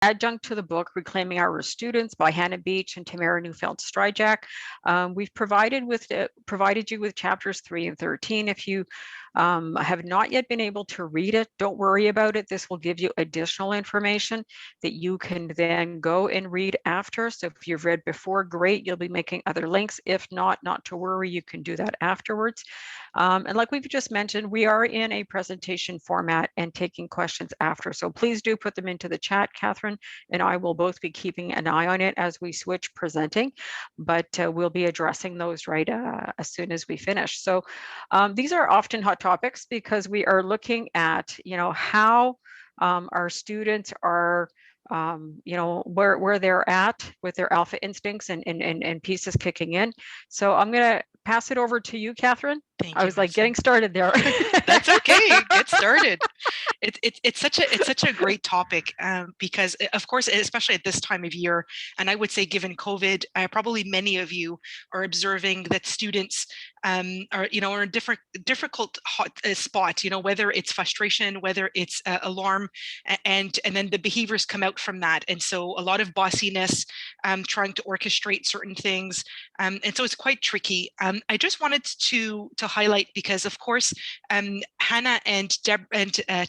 adjunct to the book Reclaiming Our Students by Hannah Beach and Tamara Neufeld-Stryjak. We've provided you with chapters 3 and 13. If you have not yet been able to read it, don't worry about it. This will give you additional information that you can then go and read after. So if you've read before, great, you'll be making other links. If not, not to worry, you can do that afterwards. And like we've just mentioned, we are in a presentation format and taking questions after. So please do put them into the chat. Catherine and I will both be keeping an eye on it as we switch presenting, but we'll be addressing those right as soon as we finish. So these are often hot topics because we are looking at, how our students are, where they're at with their alpha instincts and pieces kicking in. So I'm going to pass it over to you, Catherine. Thank I you, was like Martine. getting started there. That's okay. Get started. It's such a great topic because, of course, especially at this time of year, and I would say given COVID, probably many of you are observing that students are in a difficult spot. Whether it's frustration, whether it's alarm, and then the behaviors come out from that. And so a lot of bossiness, trying to orchestrate certain things, and so it's quite tricky. I just wanted to highlight because, of course, Hannah and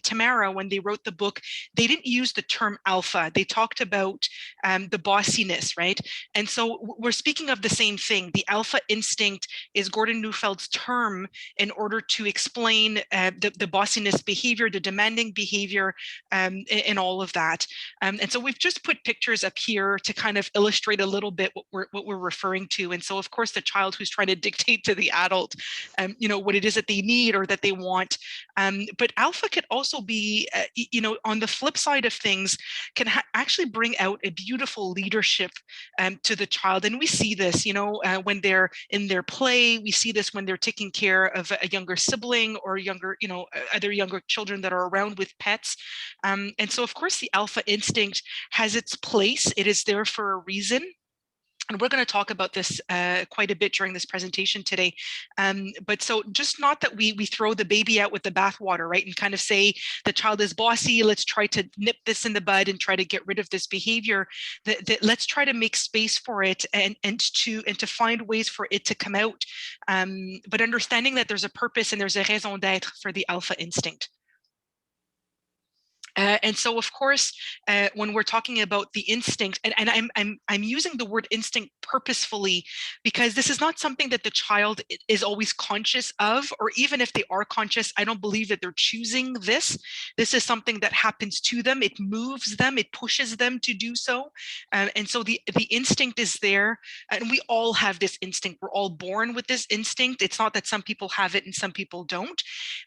Tamara, when they wrote the book, they didn't use the term alpha. They talked about the bossiness, right? And so we're speaking of the same thing. The alpha instinct is Gordon Neufeld's term in order to explain the bossiness behavior, the demanding behavior, and all of that. And so we've just put pictures up here to kind of illustrate a little bit what we're referring to. And so, of course, the child who's trying to dictate to the adult, what it is that they need or that they want. But alpha could also be, on the flip side of things, can actually bring out a beautiful leadership to the child. And we see this, when they're in their play. We see this when they're taking care of a younger sibling or other younger children that are around with pets. And so, of course, the alpha instinct has its place. It is there for a reason. And we're going to talk about this quite a bit during this presentation today. But so just not that we throw the baby out with the bathwater, right? And kind of say the child is bossy, let's try to nip this in the bud and try to get rid of this behavior. That let's try to make space for it and to find ways for it to come out. But understanding that there's a purpose and there's a raison d'être for the alpha instinct. And so, of course, when we're talking about the instinct, and I'm using the word instinct purposefully because this is not something that the child is always conscious of, or even if they are conscious, I don't believe that they're choosing this. This is something that happens to them. It moves them. It pushes them to do so. And so the instinct is there, and we all have this instinct. We're all born with this instinct. It's not that some people have it and some people don't,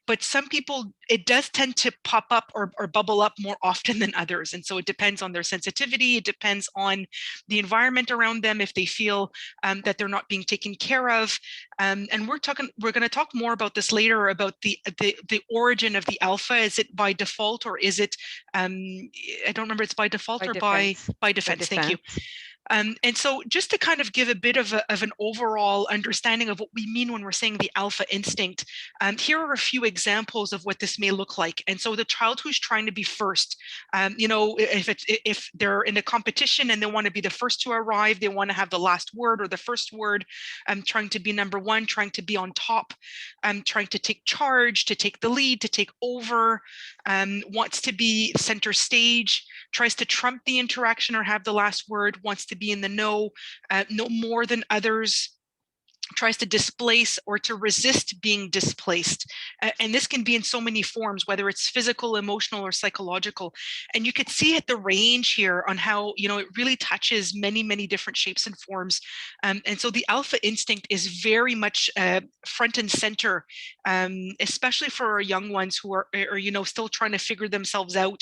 but some people, it does tend to pop up or bubble up more often than others. And so it depends on their sensitivity. It depends on the environment around them, if they feel that they're not being taken care of. And we're going to talk more about this later, about the origin of the alpha. Is it by default, or is it, I don't remember, it's by default or by defense. Thank you. And so just to kind of give a bit of an overall understanding of what we mean when we're saying the alpha instinct, here are a few examples of what this may look like. And so the child who's trying to be first, if they're in a competition and they want to be the first to arrive, they want to have the last word or the first word, trying to be number one, trying to be on top, trying to take charge, to take the lead, to take over, wants to be center stage, tries to trump the interaction or have the last word, wants to be in the know more than others, tries to displace or to resist being displaced. And this can be in so many forms, whether it's physical, emotional, or psychological. And you could see at the range here on how, it really touches many, many different shapes and forms. And so the alpha instinct is very much front and center, especially for our young ones who are still trying to figure themselves out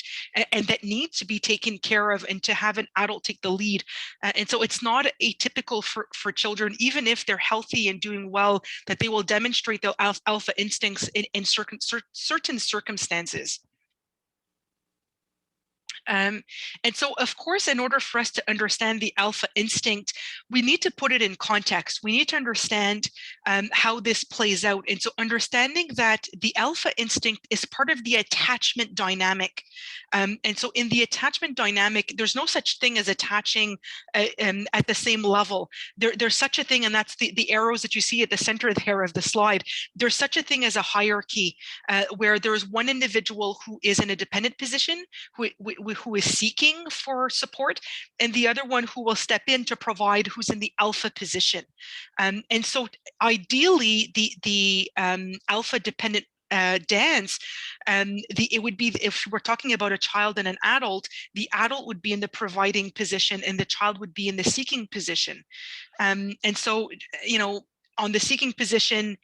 and that need to be taken care of and to have an adult take the lead. And so it's not atypical for children, even if they're healthy and doing well, that they will demonstrate their alpha instincts in certain circumstances. And so, of course, in order for us to understand the alpha instinct, we need to put it in context. We need to understand how this plays out. And so understanding that the alpha instinct is part of the attachment dynamic. And so in the attachment dynamic, there's no such thing as attaching at the same level. There's such a thing, and that's the arrows that you see at the center there of the slide. There's such a thing as a hierarchy where there's one individual who is in a dependent position, who is seeking for support, and the other one who will step in to provide, who's in the alpha position. And so ideally, the alpha dependent dance, it would be, if we're talking about a child and an adult, the adult would be in the providing position and the child would be in the seeking position. And so, you know, on the seeking position,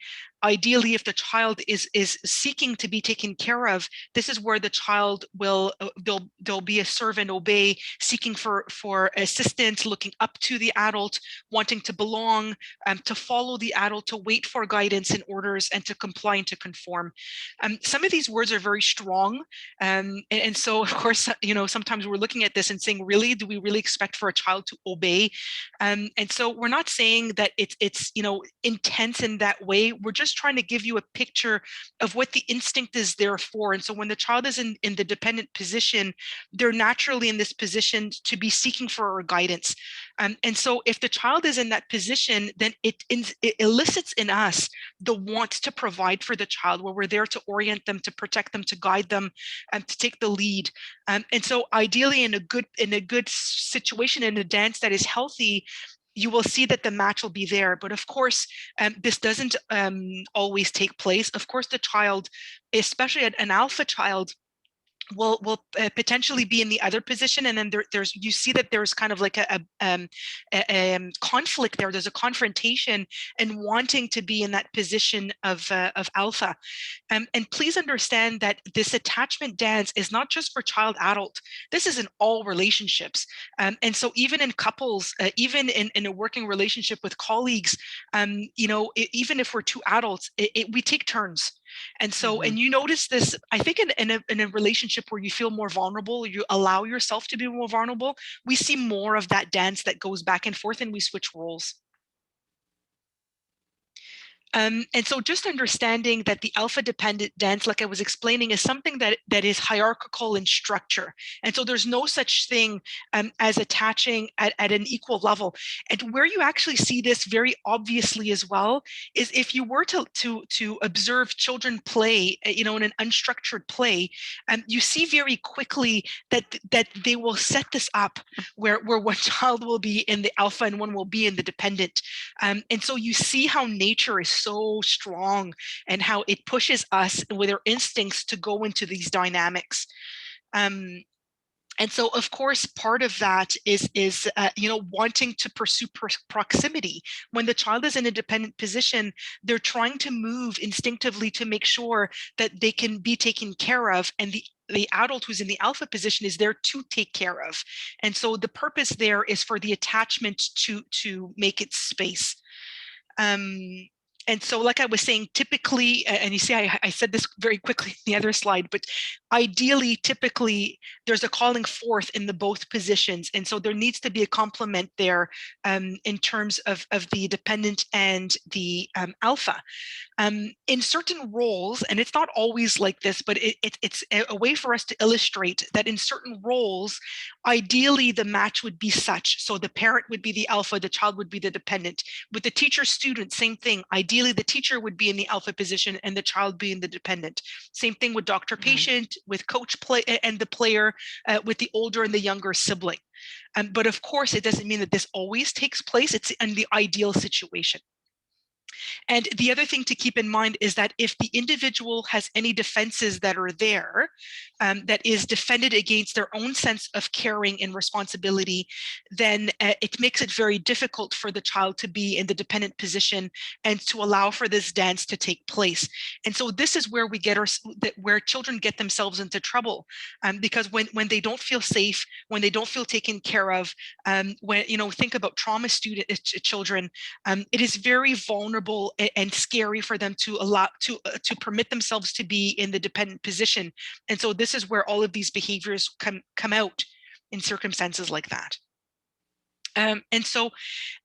ideally, if the child is seeking to be taken care of, this is where the child will, they'll be a serve and obey, seeking for assistance, looking up to the adult, wanting to belong, to follow the adult, to wait for guidance and orders, and to comply and to conform. Some of these words are very strong, and so of course, you know, sometimes we're looking at this and saying, really, do we really expect for a child to obey? And so we're not saying that it's you know, intense in that way. We're just trying to give you a picture of what the instinct is there for. And so when the child is in the dependent position, they're naturally in this position to be seeking for guidance. And so if the child is in that position, then it elicits in us the want to provide for the child, where we're there to orient them, to protect them, to guide them, and to take the lead. And so ideally, in a good situation, in a dance that is healthy, you will see that the match will be there. But of course, this doesn't always take place. Of course, the child, especially an alpha child, will potentially be in the other position, and then there's, you see that there's kind of like a conflict there. There's a confrontation and wanting to be in that position of alpha. And please understand that this attachment dance is not just for child adult. This is in all relationships. And so even in couples, even in a working relationship with colleagues, you know, even if we're two adults, we take turns. And so, and you notice this, I think in a relationship where you feel more vulnerable, you allow yourself to be more vulnerable, we see more of that dance that goes back and forth, and we switch roles. And so just understanding that the alpha dependent dance, like I was explaining, is something that is hierarchical in structure. And so there's no such thing as attaching at an equal level. And where you actually see this very obviously as well is if you were to observe children play, you know, in an unstructured play, you see very quickly that they will set this up where one child will be in the alpha and one will be in the dependent. And so you see how nature is so strong and how it pushes us with our instincts to go into these dynamics. And so, of course, part of that is you know, wanting to pursue proximity. When the child is in a dependent position, they're trying to move instinctively to make sure that they can be taken care of, and the adult who's in the alpha position is there to take care of. And so the purpose there is for the attachment to make its space. And so, like I was saying, typically, and you see, I said this very quickly in the other slide, but ideally, typically, there's a calling forth in the both positions. And so there needs to be a complement there in terms of the dependent and the alpha. In certain roles, and it's not always like this, but it's a way for us to illustrate that in certain roles, ideally, the match would be such. So the parent would be the alpha, the child would be the dependent. With the teacher-student, same thing. Ideally, the teacher would be in the alpha position and the child be in the dependent. Same thing with doctor-patient, with coach play and the player, with the older and the younger sibling. But of course, it doesn't mean that this always takes place. It's in the ideal situation. And the other thing to keep in mind is that if the individual has any defenses that are there, that is defended against their own sense of caring and responsibility, then it makes it very difficult for the child to be in the dependent position and to allow for this dance to take place. And so this is where we get where children get themselves into trouble, because when they don't feel safe, when they don't feel taken care of, when, you know, think about trauma children, it is very vulnerable vulnerable and scary for them to allow to permit themselves to be in the dependent position. And so this is where all of these behaviors come out in circumstances like that. And so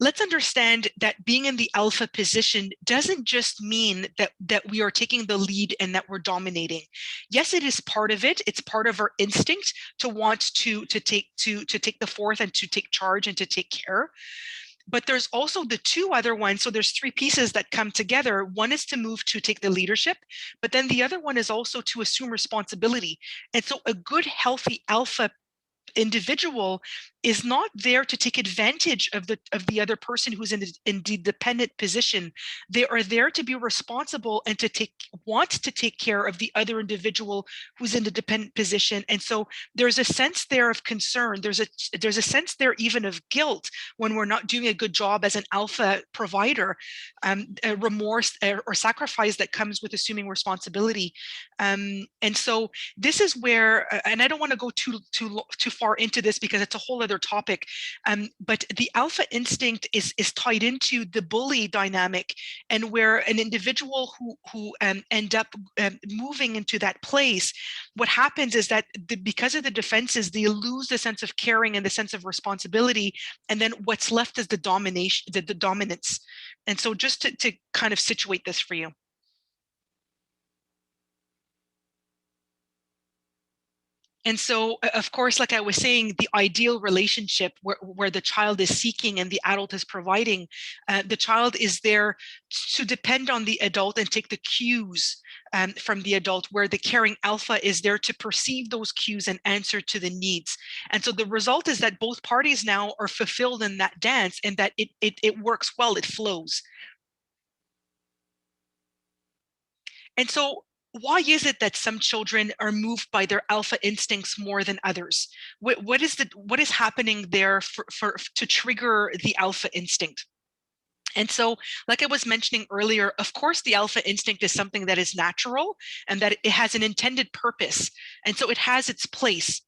let's understand that being in the alpha position doesn't just mean that we are taking the lead and that we're dominating. Yes, it is part of it. It's part of our instinct to want to take the fourth and to take charge and to take care. But there's also the two other ones. So there's three pieces that come together. One is to move to take the leadership, but then the other one is also to assume responsibility. And so a good, healthy alpha individual is not there to take advantage of the other person who's in the dependent position. They are there to be responsible and to want to take care of the other individual who's in the dependent position. And so there's a sense there of concern. There's a sense there even of guilt when we're not doing a good job as an alpha provider, a remorse or sacrifice that comes with assuming responsibility. And so this is where, and I don't want to go too far into this because it's a whole other topic, but the alpha instinct is tied into the bully dynamic, and where an individual who end up moving into that place, what happens is that because of the defenses, they lose the sense of caring and the sense of responsibility, and then what's left is the domination, the dominance. And so just to kind of situate this for you. And so, of course, like I was saying, the ideal relationship where the child is seeking and the adult is providing, the child is there to depend on the adult and take the cues from the adult, where the caring alpha is there to perceive those cues and answer to the needs. And so the result is that both parties now are fulfilled in that dance, and that it works well, it flows. And so why is it that some children are moved by their alpha instincts more than others? What is happening there to trigger the alpha instinct? And so, like I was mentioning earlier, of course, the alpha instinct is something that is natural and that it has an intended purpose. And so it has its place.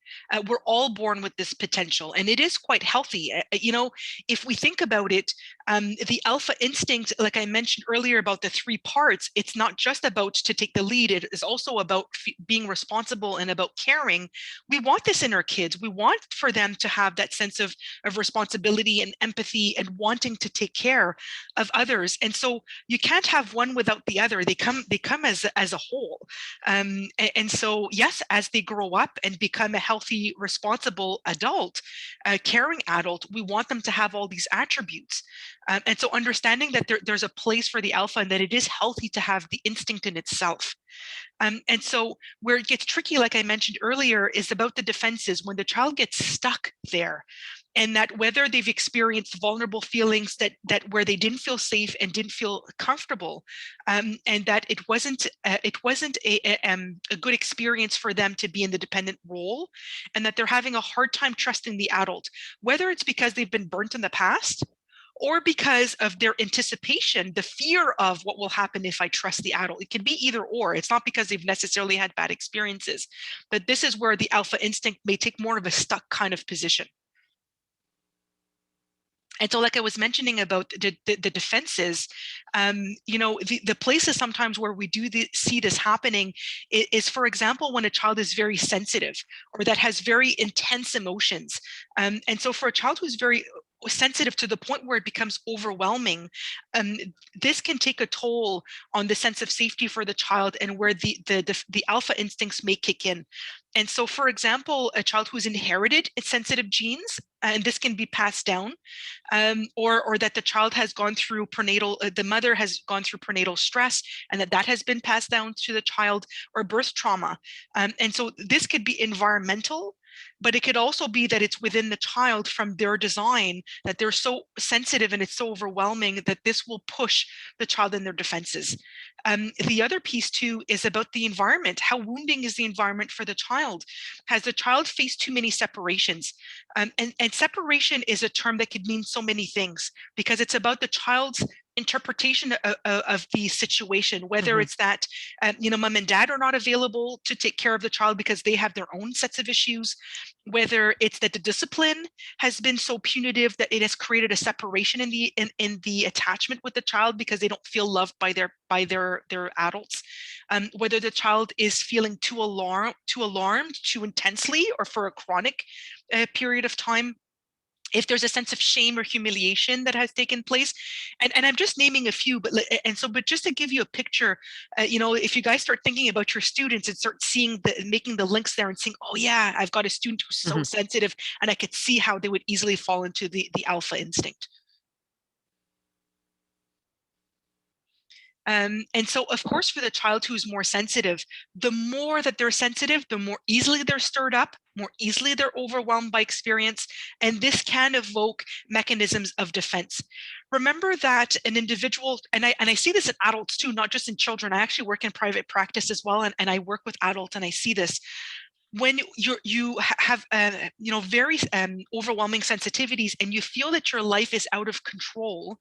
We're all born with this potential, and it is quite healthy. You know, if we think about it, the alpha instinct, like I mentioned earlier about the three parts, it's not just about to take the lead. It is also about being responsible and about caring. We want this in our kids. We want for them to have that sense of responsibility and empathy and wanting to take care of others. And so you can't have one without the other. They come as a whole. And so, yes, as they grow up and become a healthy, responsible adult, a caring adult, we want them to have all these attributes. And so understanding that there's a place for the alpha and that it is healthy to have the instinct in itself. And so where it gets tricky, like I mentioned earlier, is about the defenses. When the child gets stuck there, and that whether they've experienced vulnerable feelings that where they didn't feel safe and didn't feel comfortable, and that it wasn't a good experience for them to be in the dependent role, and that they're having a hard time trusting the adult, whether it's because they've been burnt in the past, or because of their anticipation, the fear of what will happen if I trust the adult. It can be either or. It's not because they've necessarily had bad experiences, but this is where the alpha instinct may take more of a stuck kind of position. And so, like I was mentioning about the defenses, you know, the places sometimes where we do see this happening is, for example, when a child is very sensitive or that has very intense emotions. And so for a child who's very sensitive to the point where it becomes overwhelming, this can take a toll on the sense of safety for the child, and where the alpha instincts may kick in. And so, for example, a child who's inherited sensitive genes, and this can be passed down, or that the child has gone through prenatal, the mother has gone through prenatal stress, and that has been passed down to the child, or birth trauma. And so this could be environmental, but it could also be that it's within the child from their design, that they're so sensitive and it's so overwhelming that this will push the child in their defenses. The other piece too is about the environment. How wounding is the environment for the child? Has the child faced too many separations? And separation is a term that could mean so many things, because it's about the child's interpretation of the situation, whether it's that, you know, mom and dad are not available to take care of the child because they have their own sets of issues, whether it's that the discipline has been so punitive that it has created a separation in the attachment with the child because they don't feel loved by their adults, whether the child is feeling too alarmed too intensely or for a chronic period of time, if there's a sense of shame or humiliation that has taken place. And I'm just naming a few, but just to give you a picture, you know, if you guys start thinking about your students and start seeing making the links there and saying, oh yeah, I've got a student who's so sensitive, and I could see how they would easily fall into the alpha instinct. And so, of course, for the child who's more sensitive, the more that they're sensitive, the more easily they're stirred up, more easily they're overwhelmed by experience, and this can evoke mechanisms of defense. Remember that an individual, and I see this in adults too, not just in children. I actually work in private practice as well, and I work with adults, and I see this. When you have you know, very overwhelming sensitivities, and you feel that your life is out of control,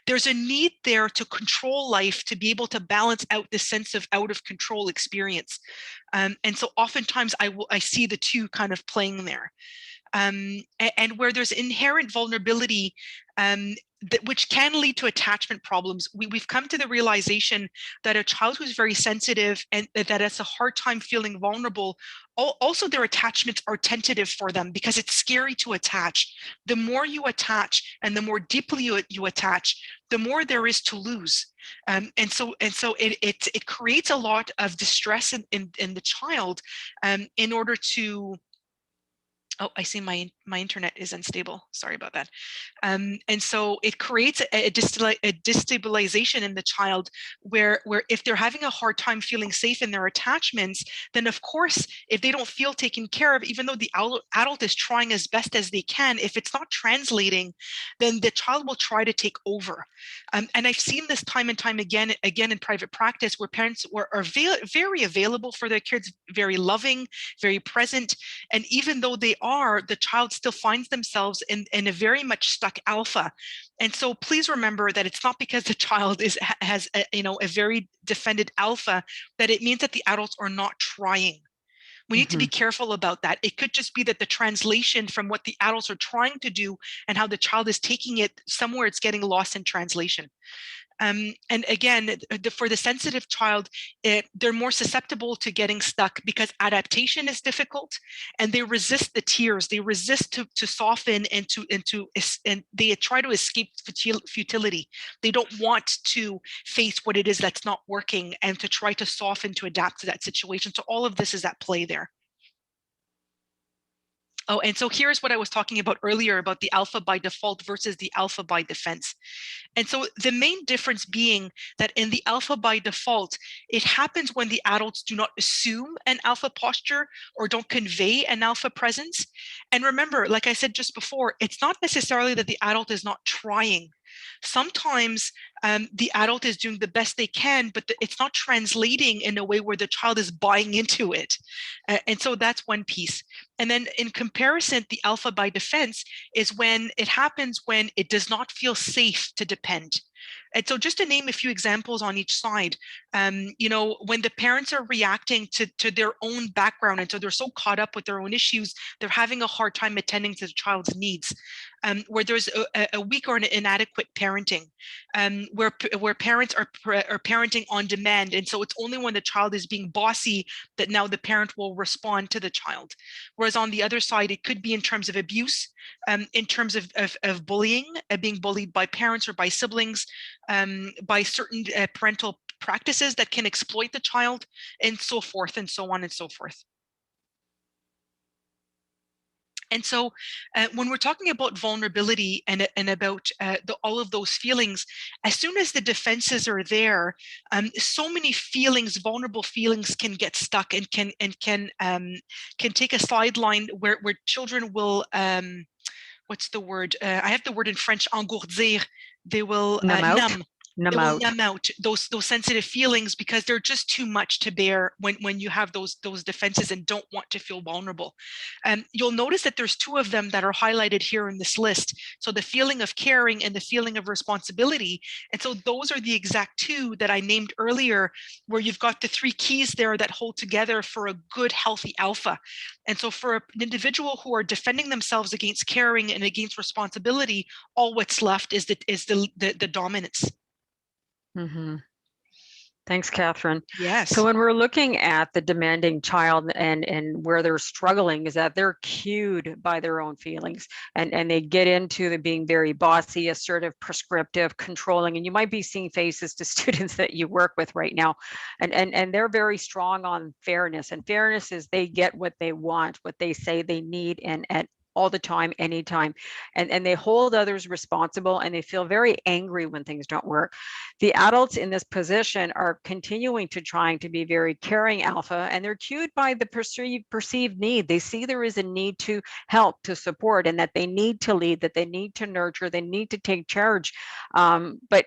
there's a need there to control life, to be able to balance out this sense of out of control experience. And so oftentimes I see the two kind of playing there. And where there's inherent vulnerability, which can lead to attachment problems, we've come to the realization that a child who's very sensitive and that has a hard time feeling vulnerable, also their attachments are tentative for them because it's scary to attach. The more you attach and the more deeply you attach, the more there is to lose. And so it creates a lot of distress in the child, in order to. Oh, I see my internet is unstable. Sorry about that. And so it creates a destabilization in the child where if they're having a hard time feeling safe in their attachments, then of course, if they don't feel taken care of, even though the adult is trying as best as they can, if it's not translating, then the child will try to take over. And I've seen this time and time again in private practice, where parents are very available for their kids, very loving, very present. And even though they are, the child still finds themselves in a very much stuck alpha. And so please remember that it's not because the child has a, you know, a very defended alpha, that it means that the adults are not trying. We need to be careful about that. It could just be that the translation from what the adults are trying to do and how the child is taking it, somewhere it's getting lost in translation. And again, for the sensitive child, they're more susceptible to getting stuck because adaptation is difficult, and they resist the tears. They resist to soften and they try to escape futility. They don't want to face what it is that's not working and to try to soften to adapt to that situation. So all of this is at play there. Oh, and so here's what I was talking about earlier about the alpha by default versus the alpha by defense. And so the main difference being that in the alpha by default, it happens when the adults do not assume an alpha posture or don't convey an alpha presence. And remember, like I said just before, it's not necessarily that the adult is not trying. Sometimes the adult is doing the best they can, but it's not translating in a way where the child is buying into it. And so that's one piece. And then in comparison, the alpha by defense is when it happens when it does not feel safe to depend. And so just to name a few examples on each side, you know, when the parents are reacting to their own background, and so they're so caught up with their own issues, they're having a hard time attending to the child's needs, where there's a weak or an inadequate parenting, where parents are parenting on demand. And so it's only when the child is being bossy that now the parent will respond to the child. Whereas on the other side, it could be in terms of abuse, in terms of bullying, being bullied by parents or by siblings, by certain parental practices that can exploit the child, and so forth and so on and so forth. And so when we're talking about vulnerability and about all of those feelings, as soon as the defenses are there, so many feelings, vulnerable feelings, can get stuck and can take a sideline where children will, what's the word? I have the word in French, engourdir. They will numb. Numb it will out. numb out those sensitive feelings, because they're just too much to bear when you have those defenses and don't want to feel vulnerable. And you'll notice that there's two of them that are highlighted here in this list. So the feeling of caring and the feeling of responsibility. And so those are the exact two that I named earlier, where you've got the three keys there that hold together for a good, healthy alpha. And so for an individual who are defending themselves against caring and against responsibility, all what's left is the dominance. Mm-hmm. Thanks, Catherine. Yes. So when we're looking at the demanding child and where they're struggling, is that they're cued by their own feelings, and they get into the being very bossy, assertive, prescriptive, controlling. And you might be seeing faces to students that you work with right now, and they're very strong on fairness. And fairness is they get what they want, what they say they need, and all the time, anytime. And they hold others responsible, and they feel very angry when things don't work. The adults in this position are continuing to trying to be very caring alpha, and they're cued by the perceived need. They see there is a need to help, to support, and that they need to lead, that they need to nurture, they need to take charge. But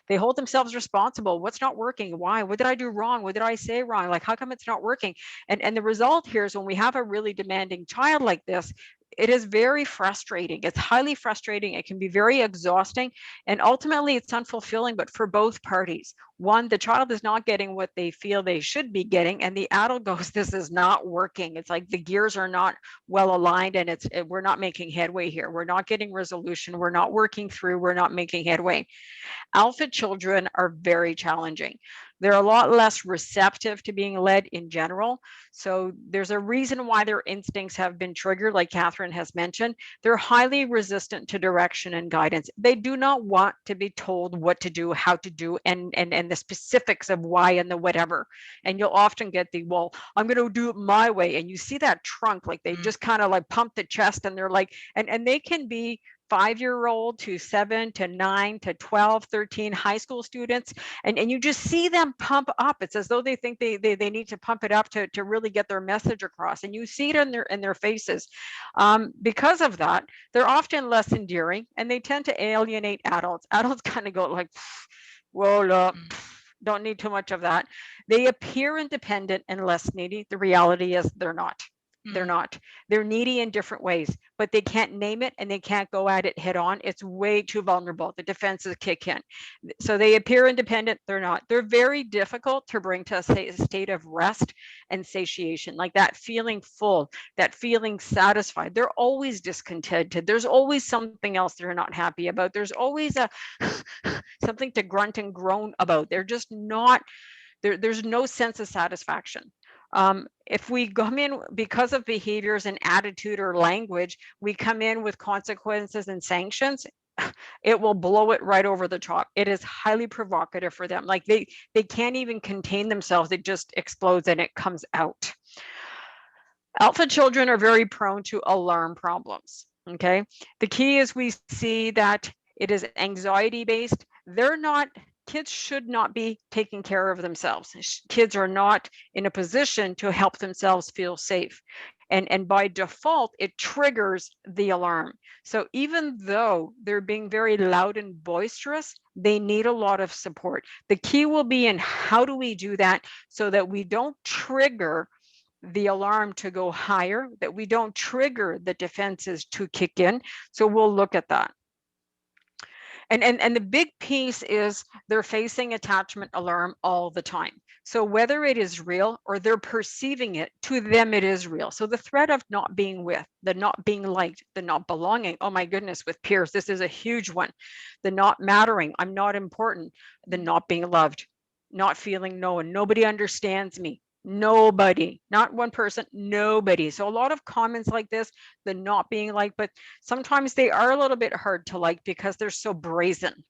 they hold themselves responsible. What's not working? Why? What did I do wrong? What did I say wrong? Like, how come it's not working? And the result here is when we have a really demanding child like this, it is very frustrating. It's highly frustrating. It can be very exhausting. And ultimately, it's unfulfilling, but for both parties. One, the child is not getting what they feel they should be getting. And the adult goes, this is not working. It's like the gears are not well aligned, and we're not making headway here. We're not getting resolution. We're not working through. We're not making headway. Alpha children are very challenging. They're a lot less receptive to being led in general. So there's a reason why their instincts have been triggered, like Catherine has mentioned. They're highly resistant to direction and guidance. They do not want to be told what to do, how to do, and the specifics of why and the whatever. And you'll often get the, well, I'm going to do it my way. And you see that trunk, like they just kind of like pump the chest, and they're like, and they can be 5-year-old to 7 to 9 to 12, 13 high school students. And you just see them pump up. It's as though they think they need to pump it up to really get their message across. And you see it in their faces. Because of that, they're often less endearing, and they tend to alienate adults. Adults kind of go like, whoa, look, don't need too much of that. They appear independent and less needy. The reality is they're not. They're not. They're needy in different ways, but they can't name it, and they can't go at it head on. It's way too vulnerable. The defenses kick in. So they appear independent. They're not. They're very difficult to bring to a state of rest and satiation, like that feeling full, that feeling satisfied. They're always discontented. There's always something else they're not happy about. There's always something to grunt and groan about. They're just not, there's no sense of satisfaction. If we come in because of behaviors and attitude or language, we come in with consequences and sanctions, it will blow it right over the top. It is highly provocative for them. Like they can't even contain themselves. It just explodes and it comes out. Alpha children are very prone to alarm problems. Okay. The key is we see that it is anxiety based. Kids should not be taking care of themselves. Kids are not in a position to help themselves feel safe. And by default, it triggers the alarm. So even though they're being very loud and boisterous, they need a lot of support. The key will be in how do we do that so that we don't trigger the alarm to go higher, that we don't trigger the defenses to kick in. So we'll look at that. And the big piece is they're facing attachment alarm all the time. So whether it is real or they're perceiving it, to them it is real. So the threat of not being with, the not being liked, the not belonging, oh my goodness, with peers, this is a huge one. The not mattering, I'm not important, the not being loved, not feeling known, nobody understands me. Nobody, not one person, nobody. So a lot of comments like this, the not being liked, but sometimes they are a little bit hard to like because they're so brazen.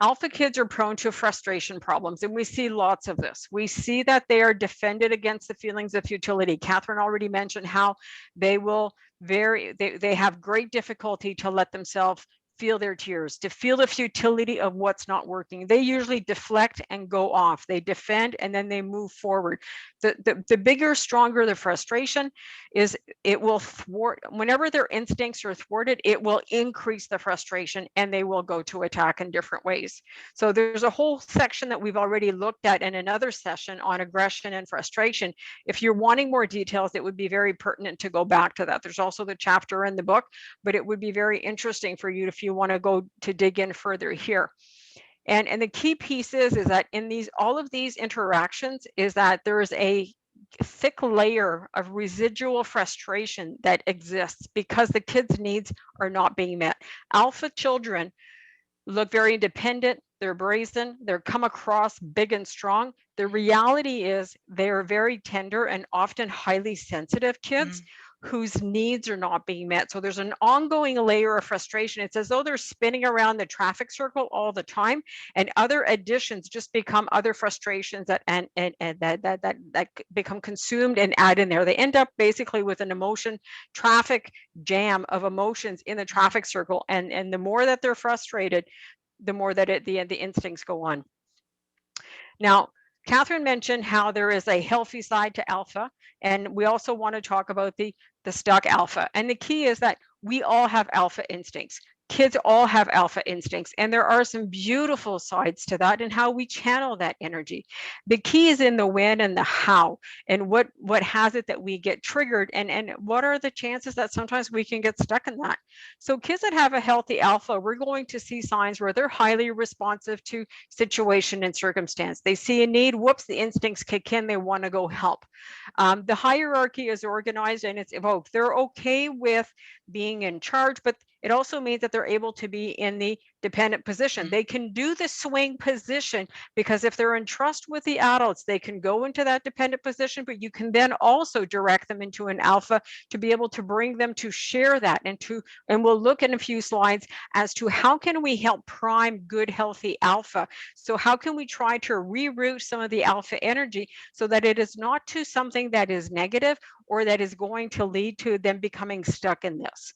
Alpha kids are prone to frustration problems, and we see lots of this. We see that they are defended against the feelings of futility. Catherine already mentioned how they will they have great difficulty to let themselves feel their tears, to feel the futility of what's not working. They usually deflect and go off. They defend and then they move forward. The bigger, stronger the frustration is, it will thwart, whenever their instincts are thwarted, it will increase the frustration and they will go to attack in different ways. So there's a whole section that we've already looked at in another session on aggression and frustration. If you're wanting more details, it would be very pertinent to go back to that. There's also the chapter in the book, but it would be very interesting for you if you want to go to dig in further here. And the key piece is that in these, all of these interactions, is that there is a thick layer of residual frustration that exists because the kids' needs are not being met. Alpha children look very independent, they're brazen, they're come across big and strong. The reality is they're very tender and often highly sensitive kids whose needs are not being met. So there's an ongoing layer of frustration. It's as though they're spinning around the traffic circle all the time, and other additions just become other frustrations that that become consumed and add in there. They end up basically with an emotion traffic jam of emotions in the traffic circle, and the more that they're frustrated, the more that the instincts go on. Now, Catherine mentioned how there is a healthy side to alpha, and we also want to talk about the stuck alpha. And the key is that we all have alpha instincts. Kids all have alpha instincts, and there are some beautiful sides to that and how we channel that energy. The key is in the when and the how, and what has it that we get triggered, and what are the chances that sometimes we can get stuck in that. So kids that have a healthy alpha, we're going to see signs where they're highly responsive to situation and circumstance. They see a need, whoops, the instincts kick in, they want to go help. The hierarchy is organized and it's evoked. They're okay with being in charge, but it also means that they're able to be in the dependent position. They can do the swing position because if they're in trust with the adults, they can go into that dependent position, but you can then also direct them into an alpha to be able to bring them to share that and we'll look in a few slides as to how can we help prime good, healthy alpha. So how can we try to reroute some of the alpha energy so that it is not to something that is negative or that is going to lead to them becoming stuck in this.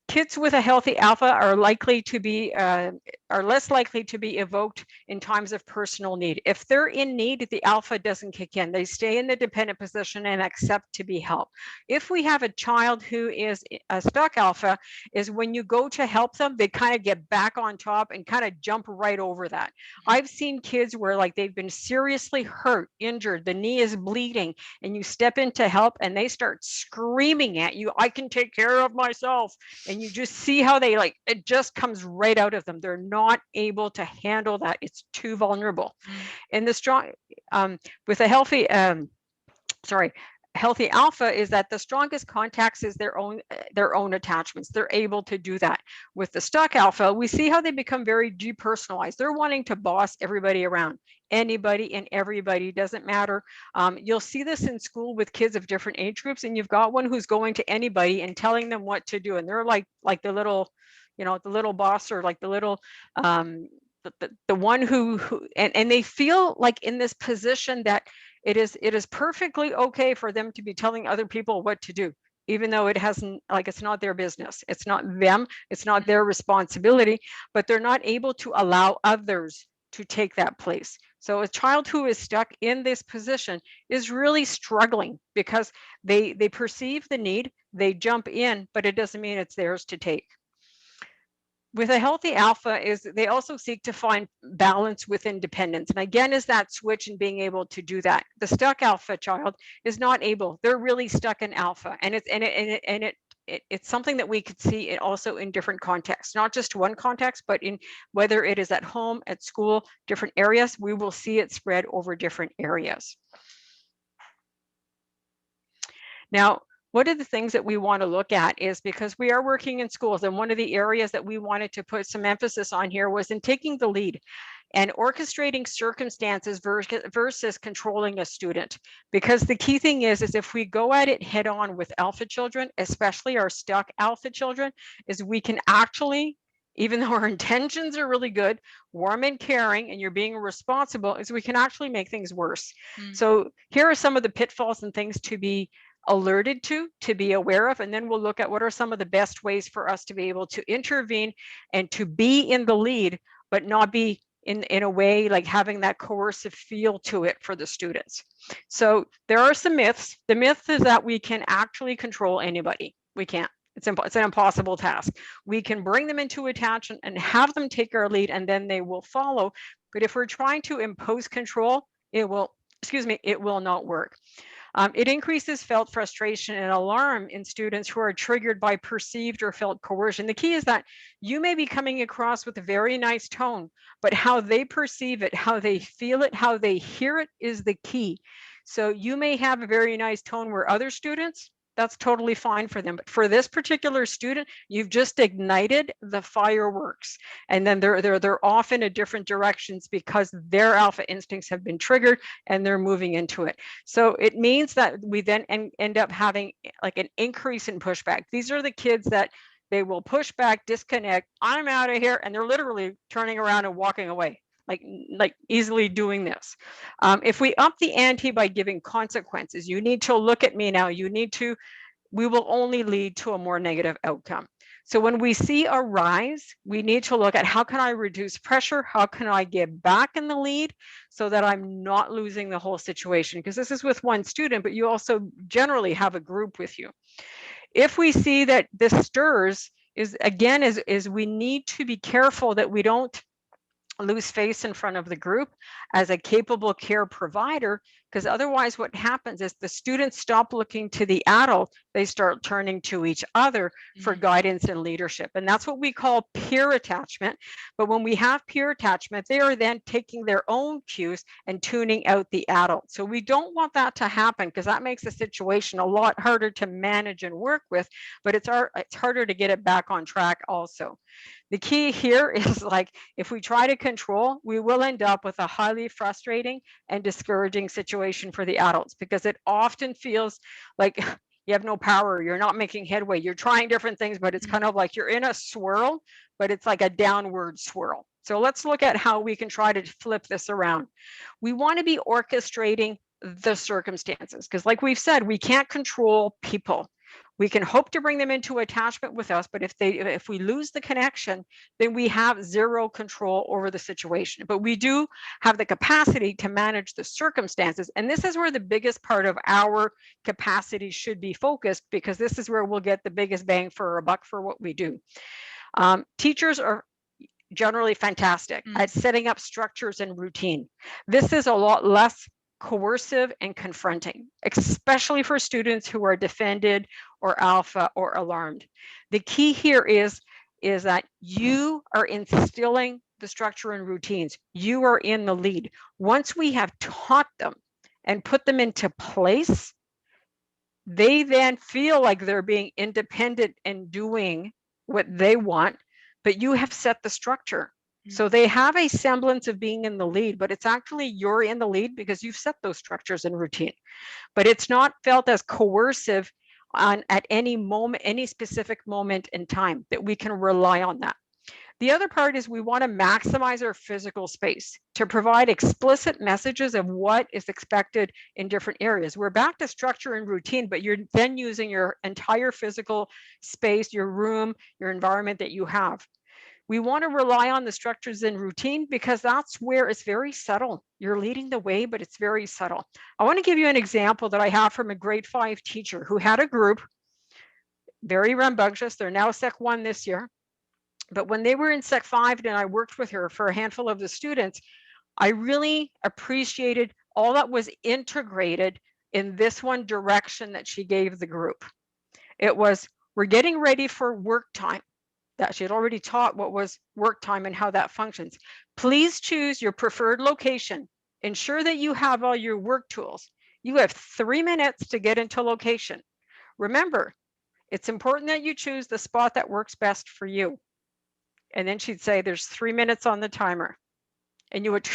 Kids with a healthy alpha are likely to be are less likely to be evoked in times of personal need. If they're in need, the alpha doesn't kick in. They stay in the dependent position and accept to be helped. If we have a child who is a stuck alpha, is when you go to help them, they kind of get back on top and kind of jump right over that. I've seen kids where like they've been seriously hurt, injured, the knee is bleeding, and you step in to help and they start screaming at you, I can take care of myself. And you just see how they like, it just comes right out of them. They're not able to handle that. It's too vulnerable. And the strong, with a healthy, healthy alpha is that the strongest contacts is their own attachments. They're able to do that. With the stuck alpha, we see how they become very depersonalized. They're wanting to boss everybody around. Anybody and everybody, doesn't matter. You'll see this in school with kids of different age groups, and you've got one who's going to anybody and telling them what to do, and they're like the little, the little boss, or like the little the one who and they feel like in this position that it is perfectly okay for them to be telling other people what to do, even though it hasn't, like, it's not their business, it's not them, it's not their responsibility, but they're not able to allow others to take that place. So a child who is stuck in this position is really struggling because they perceive the need, they jump in, but it doesn't mean it's theirs to take. With a healthy alpha is they also seek to find balance with independence. And again, is that switch and being able to do that. The stuck alpha child is not able, they're really stuck in alpha. And it's something that we could see also in different contexts, not just one context, but in whether it is at home, at school, different areas, we will see it spread over different areas. Now, one of the things that we want to look at is, because we are working in schools, and one of the areas that we wanted to put some emphasis on here was in taking the lead and orchestrating circumstances versus controlling a student. Because the key thing is if we go at it head on with alpha children, especially our stuck alpha children, is we can actually, even though our intentions are really good, warm and caring, and you're being responsible, is we can actually make things worse. So here are some of the pitfalls and things to be alerted to be aware of, and then we'll look at what are some of the best ways for us to be able to intervene and to be in the lead, but not be in a way like having that coercive feel to it for the students. So there are some myths. The myth is that we can actually control anybody. We can't. It's an impossible task. We can bring them into attachment and have them take our lead, and then they will follow. But if we're trying to impose control, it will not work. It increases felt frustration and alarm in students who are triggered by perceived or felt coercion. The key is that you may be coming across with a very nice tone, but how they perceive it, how they feel it, how they hear it is the key. So you may have a very nice tone where other students, that's totally fine for them. But for this particular student, you've just ignited the fireworks. And then they're off in a different directions because their alpha instincts have been triggered and they're moving into it. So it means that we then end up having like an increase in pushback. These are the kids that they will push back, disconnect, I'm out of here, and they're literally turning around and walking away. Like easily doing this. If we up the ante by giving consequences, you need to look at me now, we will only lead to a more negative outcome. So when we see a rise, we need to look at how can I reduce pressure? How can I get back in the lead so that I'm not losing the whole situation? Because this is with one student, but you also generally have a group with you. If we see that this stirs, is we need to be careful that we don't lose face in front of the group as a capable care provider, because otherwise what happens is the students stop looking to the adult, they start turning to each other for guidance and leadership. And that's what we call peer attachment. But when we have peer attachment, they are then taking their own cues and tuning out the adult. So we don't want that to happen, because that makes the situation a lot harder to manage and work with, but it's harder to get it back on track also. The key here is like, if we try to control, we will end up with a highly frustrating and discouraging situation for the adults, because it often feels like you have no power, you're not making headway, you're trying different things, but it's kind of like you're in a swirl, but it's like a downward swirl. So let's look at how we can try to flip this around. We want to be orchestrating the circumstances, because like we've said, we can't control people. We can hope to bring them into attachment with us, but if we lose the connection, then we have zero control over the situation. But we do have the capacity to manage the circumstances. And this is where the biggest part of our capacity should be focused, because this is where we'll get the biggest bang for our buck for what we do. Teachers are generally fantastic at setting up structures and routine. This is a lot less coercive and confronting, especially for students who are defended or alpha or alarmed. The key here is that you are instilling the structure and routines. You are in the lead. Once we have taught them and put them into place, they then feel like they're being independent and doing what they want, but you have set the structure. So they have a semblance of being in the lead, but it's actually you're in the lead because you've set those structures and routine. But it's not felt as coercive at any moment, any specific moment in time, that we can rely on that. The other part is we want to maximize our physical space to provide explicit messages of what is expected in different areas. We're back to structure and routine, but you're then using your entire physical space, your room, your environment that you have. We want to rely on the structures and routine because that's where it's very subtle. You're leading the way, but it's very subtle. I want to give you an example that I have from a grade 5 teacher who had a group, very rambunctious. They're now Sec 1 this year. But when they were in Sec 5 and I worked with her for a handful of the students, I really appreciated all that was integrated in this one direction that she gave the group. It was, we're getting ready for work time. That she had already taught what was work time and how that functions. Please choose your preferred location. Ensure that you have all your work tools. You have 3 minutes to get into location. Remember, it's important that you choose the spot that works best for you. And then she'd say, there's 3 minutes on the timer. And you would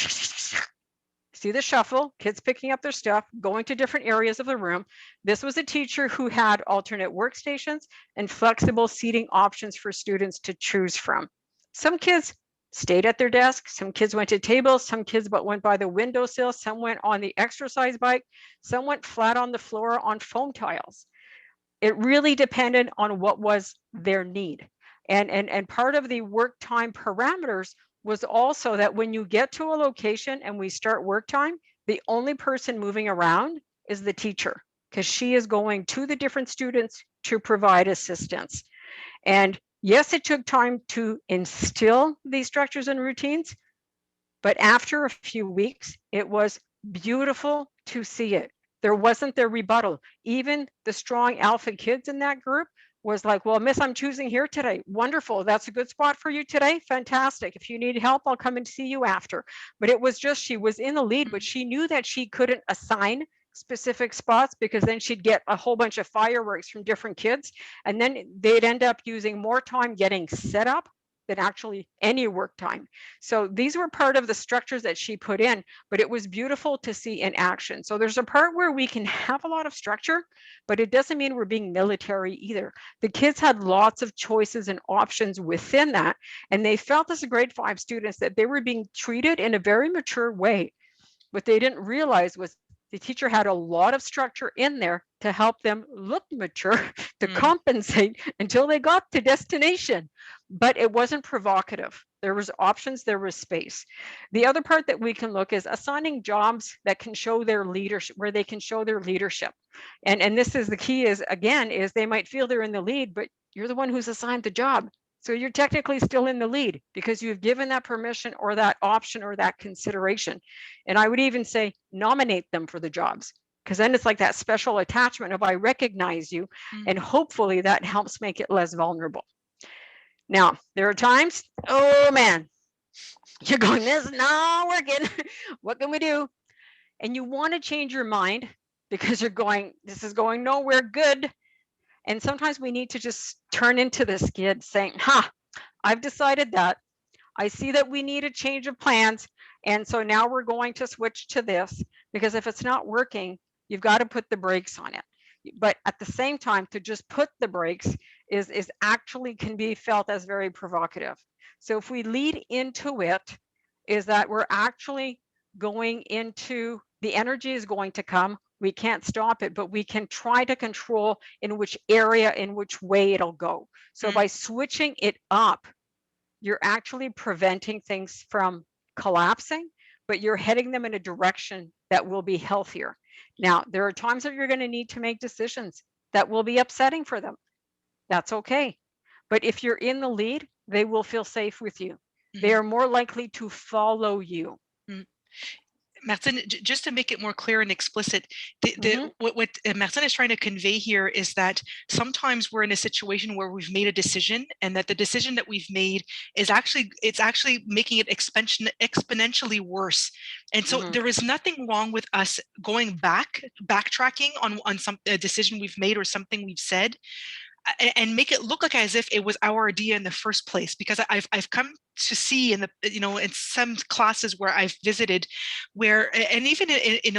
see the shuffle, kids picking up their stuff, going to different areas of the room. This was a teacher who had alternate workstations and flexible seating options for students to choose from. Some kids stayed at their desk. Some kids went to tables, some kids but went by the windowsill, some went on the exercise bike, some went flat on the floor on foam tiles. It really depended on what was their need. And part of the work time parameters was also that when you get to a location and we start work time, the only person moving around is the teacher, because she is going to the different students to provide assistance. And yes, it took time to instill these structures and routines, but after a few weeks, it was beautiful to see it. There wasn't their rebuttal. Even the strong alpha kids in that group was like, well, miss, I'm choosing here today. Wonderful. That's a good spot for you today. Fantastic. If you need help, I'll come and see you after. But it was just, she was in the lead, but she knew that she couldn't assign specific spots, because then she'd get a whole bunch of fireworks from different kids. And then they'd end up using more time getting set up than actually any work time. So these were part of the structures that she put in, but it was beautiful to see in action. So there's a part where we can have a lot of structure, but it doesn't mean we're being military either. The kids had lots of choices and options within that, and they felt as a grade 5 students that they were being treated in a very mature way. What they didn't realize was the teacher had a lot of structure in there to help them look mature, to compensate until they got to destination. But it wasn't provocative. There was options, there was space. The other part that we can look is assigning jobs that can show their leadership, where they can show their leadership. And this is the key, is again, is they might feel they're in the lead, but you're the one who's assigned the job. So you're technically still in the lead because you've given that permission or that option or that consideration. And I would even say nominate them for the jobs, because then it's like that special attachment of I recognize you, and hopefully that helps make it less vulnerable. Now, there are times, oh man, you're going, this is not working. What can we do? And you want to change your mind because you're going, this is going nowhere good. And sometimes we need to just turn into the skid saying, I've decided that. I see that we need a change of plans. And so now we're going to switch to this, because if it's not working, you've got to put the brakes on it. But at the same time, to just put the brakes is actually can be felt as very provocative. So if we lead into it, is that we're actually going into, the energy is going to come. We can't stop it, but we can try to control in which area, in which way it'll go. So by switching it up, you're actually preventing things from collapsing, but you're heading them in a direction that will be healthier. Now, there are times that you're going to need to make decisions that will be upsetting for them. That's okay. But if you're in the lead, they will feel safe with you. They are more likely to follow you. Martine, just to make it more clear and explicit, what Martine is trying to convey here is that sometimes we're in a situation where we've made a decision, and that the decision that we've made is actually making it exponentially worse. And so there is nothing wrong with us going backtracking on some decision we've made or something we've said, and make it look like as if it was our idea in the first place. Because I've come to see in the, in some classes where I've visited, where, and even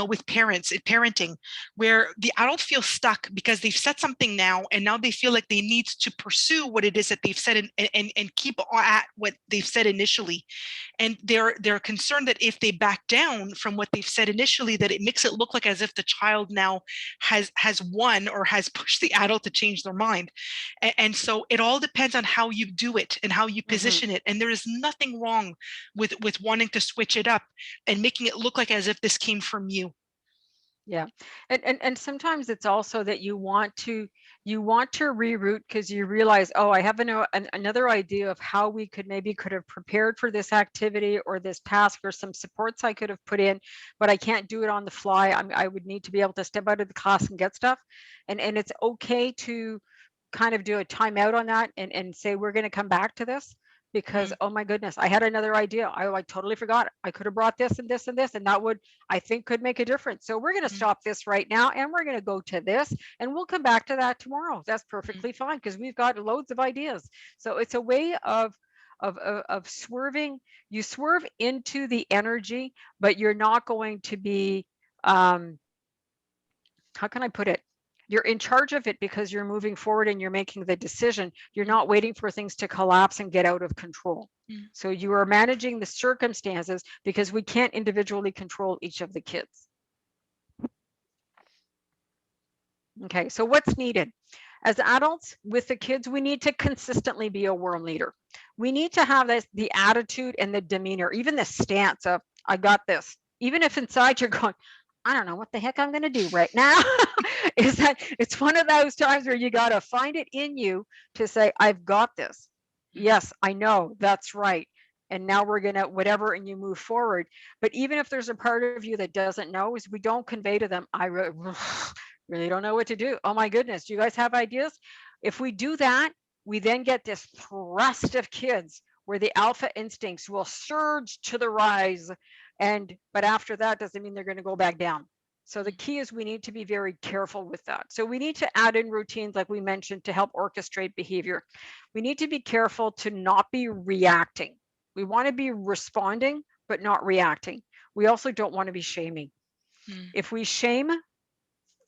with parenting, where the adult feels stuck because they've said something now, and now they feel like they need to pursue what it is that they've said, and keep at what they've said initially. And they're concerned that if they back down from what they've said initially, that it makes it look like as if the child now has won or has pushed the adult to change their mind. And so it all depends on how you do it and how you position it. And there is nothing wrong with wanting to switch it up and making it look like as if this came from you. Yeah. And sometimes it's also that you want to reroute because you realize, oh, I have another idea of how we could have prepared for this activity or this task, or some supports I could have put in, but I can't do it on the fly. I would need to be able to step out of the class and get stuff. And it's okay to kind of do a timeout on that and say, we're going to come back to this, because oh my goodness, I had another idea. I totally forgot. I could have brought this and this and this, and that would, I think, could make a difference. So we're going to stop this right now, and we're going to go to this, and we'll come back to that tomorrow. That's perfectly fine, because we've got loads of ideas. So it's a way of swerving. You swerve into the energy, but you're not going to be, how can I put it? you're in charge of it because you're moving forward and you're making the decision. You're not waiting for things to collapse and get out of control. So you are managing the circumstances because we can't individually control each of the kids. Okay, so what's needed? As adults with the kids, we need to consistently be a world leader. We need to have this, the attitude and the demeanor, even the stance of, I got this. Even if inside you're going, I don't know what the heck I'm going to do right now. Is that it's one of those times where you got to find it in you to say, I've got this. Yes, I know, that's right. And now we're going to whatever, and you move forward. But even if there's a part of you that doesn't know, is we don't convey to them, I really don't know what to do. Oh my goodness, do you guys have ideas? If we do that, we then get this thrust of kids where the alpha instincts will surge to the rise. But after that doesn't mean they're going to go back down. So the key is we need to be very careful with that. So we need to add in routines, like we mentioned, to help orchestrate behavior. We need to be careful to not be reacting. We want to be responding, but not reacting. We also don't want to be shaming. If we shame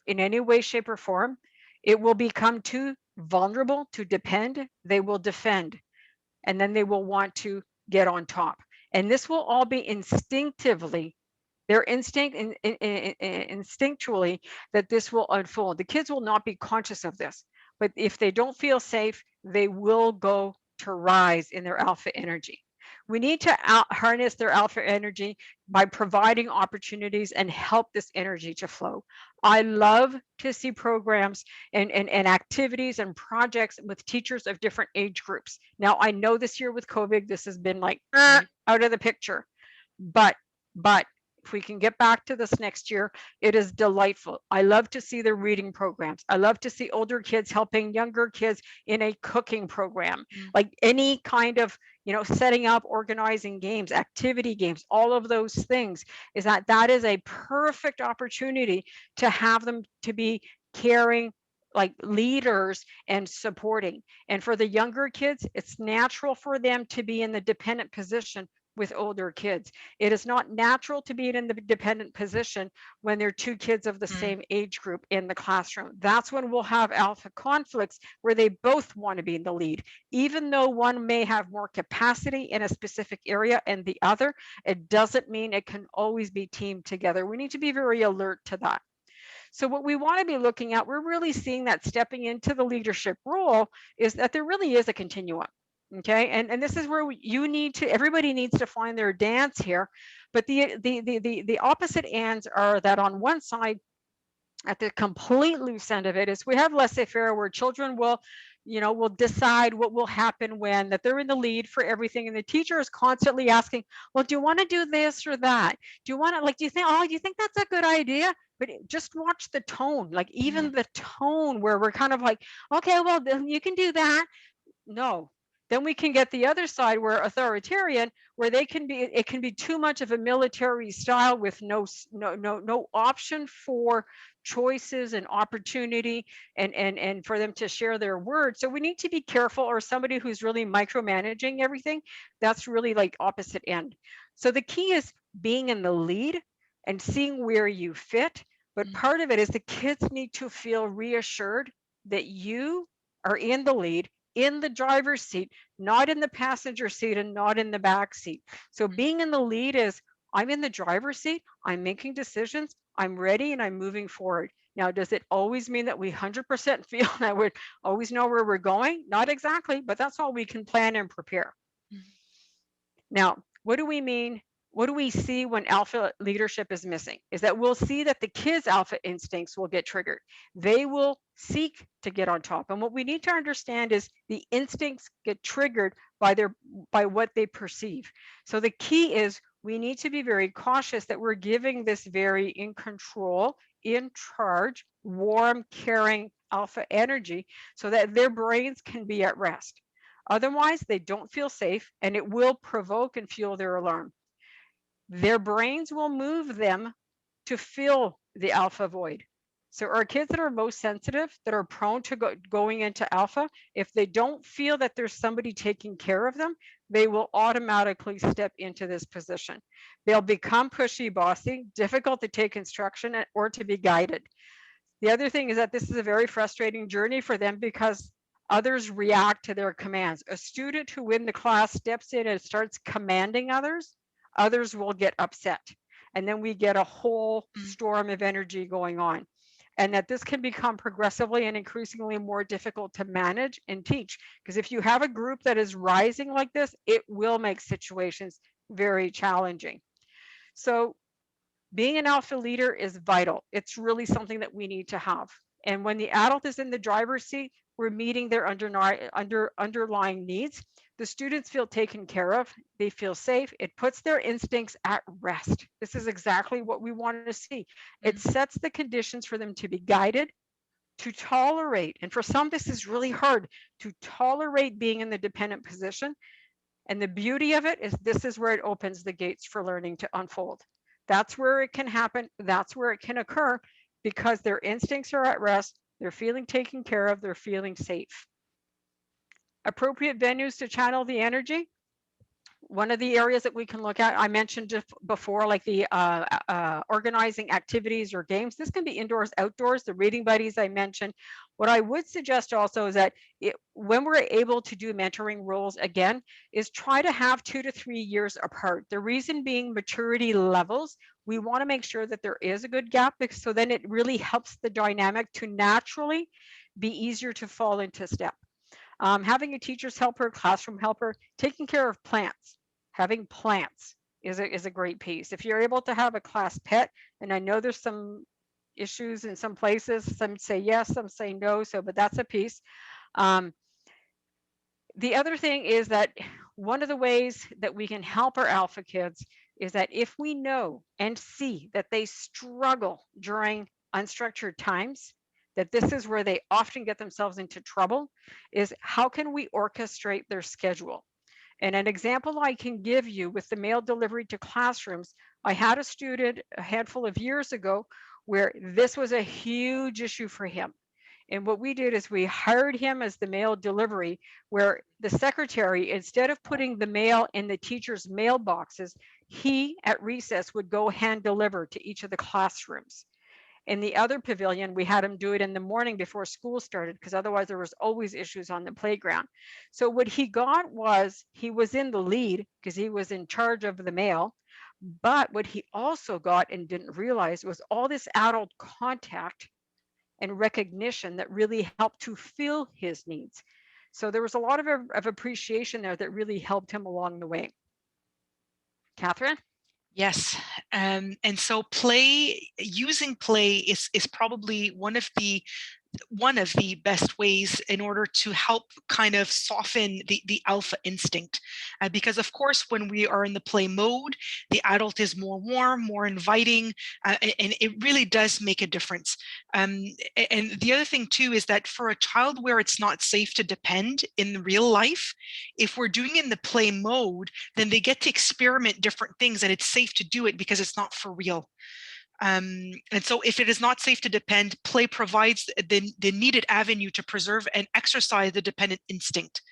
in any way, shape, or form, it will become too vulnerable to depend. They will defend, and then they will want to get on top. And this will all be instinctively, their instinct instinctually that this will unfold. The kids will not be conscious of this, but if they don't feel safe, they will go to rise in their alpha energy. We need to harness their alpha energy by providing opportunities and help this energy to flow. I love to see programs and activities and projects with teachers of different age groups. Now, I know this year with COVID, this has been like out of the picture, but if we can get back to this next year, it is delightful. I love to see the reading programs. I love to see older kids helping younger kids in a cooking program, like any kind of, setting up, organizing games, activity games, all of those things, is that is a perfect opportunity to have them to be caring, like leaders and supporting. And for the younger kids, it's natural for them to be in the dependent position with older kids. It is not natural to be in the dependent position when they're two kids of the same age group in the classroom. That's when we'll have alpha conflicts where they both want to be in the lead. Even though one may have more capacity in a specific area and the other, it doesn't mean it can always be teamed together. We need to be very alert to that. So what we want to be looking at, we're really seeing that stepping into the leadership role is that there really is a continuum. Okay, and this is where everybody needs to find their dance here. But the opposite ends are that on one side, at the complete loose end of it, is we have laissez-faire where children will decide what will happen when, that they're in the lead for everything, and the teacher is constantly asking, well, do you want to do this or that? Do you want to, do you think that's a good idea? But just watch the tone, like even the tone where we're kind of like, okay, well, then you can do that. No. Then we can get the other side where authoritarian, where it can be too much of a military style with no option for choices and opportunity and for them to share their words. So we need to be careful, or somebody who's really micromanaging everything, that's really like opposite end. So the key is being in the lead and seeing where you fit. But part of it is the kids need to feel reassured that you are in the lead, in the driver's seat, not in the passenger seat and not in the back seat. So being in the lead is, I'm in the driver's seat, I'm making decisions, I'm ready, and I'm moving forward. Now, does it always mean that we 100% feel that we always know where we're going? Not exactly, but that's all we can plan and prepare. Now, what do we mean? What do we see when alpha leadership is missing? Is that we'll see that the kids' alpha instincts will get triggered. They will seek to get on top. And what we need to understand is the instincts get triggered by what they perceive. So the key is we need to be very cautious that we're giving this very in control, in charge, warm, caring alpha energy so that their brains can be at rest. Otherwise, they don't feel safe, and it will provoke and fuel their alarm. Their brains will move them to fill the alpha void. So our kids that are most sensitive, that are prone to going into alpha, if they don't feel that there's somebody taking care of them, they will automatically step into this position. They'll become pushy, bossy, difficult to take instruction or to be guided. The other thing is that this is a very frustrating journey for them because others react to their commands. A student who in the class steps in and starts commanding others, others will get upset. And then we get a whole storm of energy going on. And that this can become progressively and increasingly more difficult to manage and teach. Because if you have a group that is rising like this, it will make situations very challenging. So being an alpha leader is vital. It's really something that we need to have. And when the adult is in the driver's seat, we're meeting their underlying needs. The students feel taken care of. They feel safe. It puts their instincts at rest. This is exactly what we want to see. It sets the conditions for them to be guided, to tolerate. And for some, this is really hard, to tolerate being in the dependent position. And the beauty of it is this is where it opens the gates for learning to unfold. That's where it can happen. That's where it can occur because their instincts are at rest. They're feeling taken care of. They're feeling safe. Appropriate venues to channel the energy. One of the areas that we can look at, I mentioned just before, like the organizing activities or games. This can be indoors, outdoors, the reading buddies I mentioned. What I would suggest also is that when we're able to do mentoring roles again, is try to have 2 to 3 years apart. The reason being maturity levels. We want to make sure that there is a good gap, because so then it really helps the dynamic to naturally be easier to fall into step. Having a teacher's helper, classroom helper, taking care of plants. Having plants is a great piece. If you're able to have a class pet, and I know there's some issues in some places, some say yes, some say no, so, but that's a piece. The other thing is that one of the ways that we can help our alpha kids is that if we know and see that they struggle during unstructured times, that this is where they often get themselves into trouble, is how can we orchestrate their schedule? And an example I can give you with the mail delivery to classrooms, I had a student a handful of years ago where this was a huge issue for him. And what we did is we hired him as the mail delivery, where the secretary, instead of putting the mail in the teacher's mailboxes, he at recess would go hand deliver to each of the classrooms. In the other pavilion, we had him do it in the morning before school started, because otherwise there was always issues on the playground. So what he got was, he was in the lead because he was in charge of the mail. But what he also got and didn't realize was all this adult contact and recognition that really helped to fill his needs. So there was a lot of appreciation there that really helped him along the way. Catherine? Yes, and so using play is probably one of the best ways in order to help kind of soften the alpha instinct. Because of course, when we are in the play mode, the adult is more warm, more inviting, and it really does make a difference. And the other thing too is that for a child where it's not safe to depend in real life, if we're doing it in the play mode, then they get to experiment different things, and it's safe to do it because it's not for real. And so if it is not safe to depend, play provides the needed avenue to preserve and exercise the dependent instinct.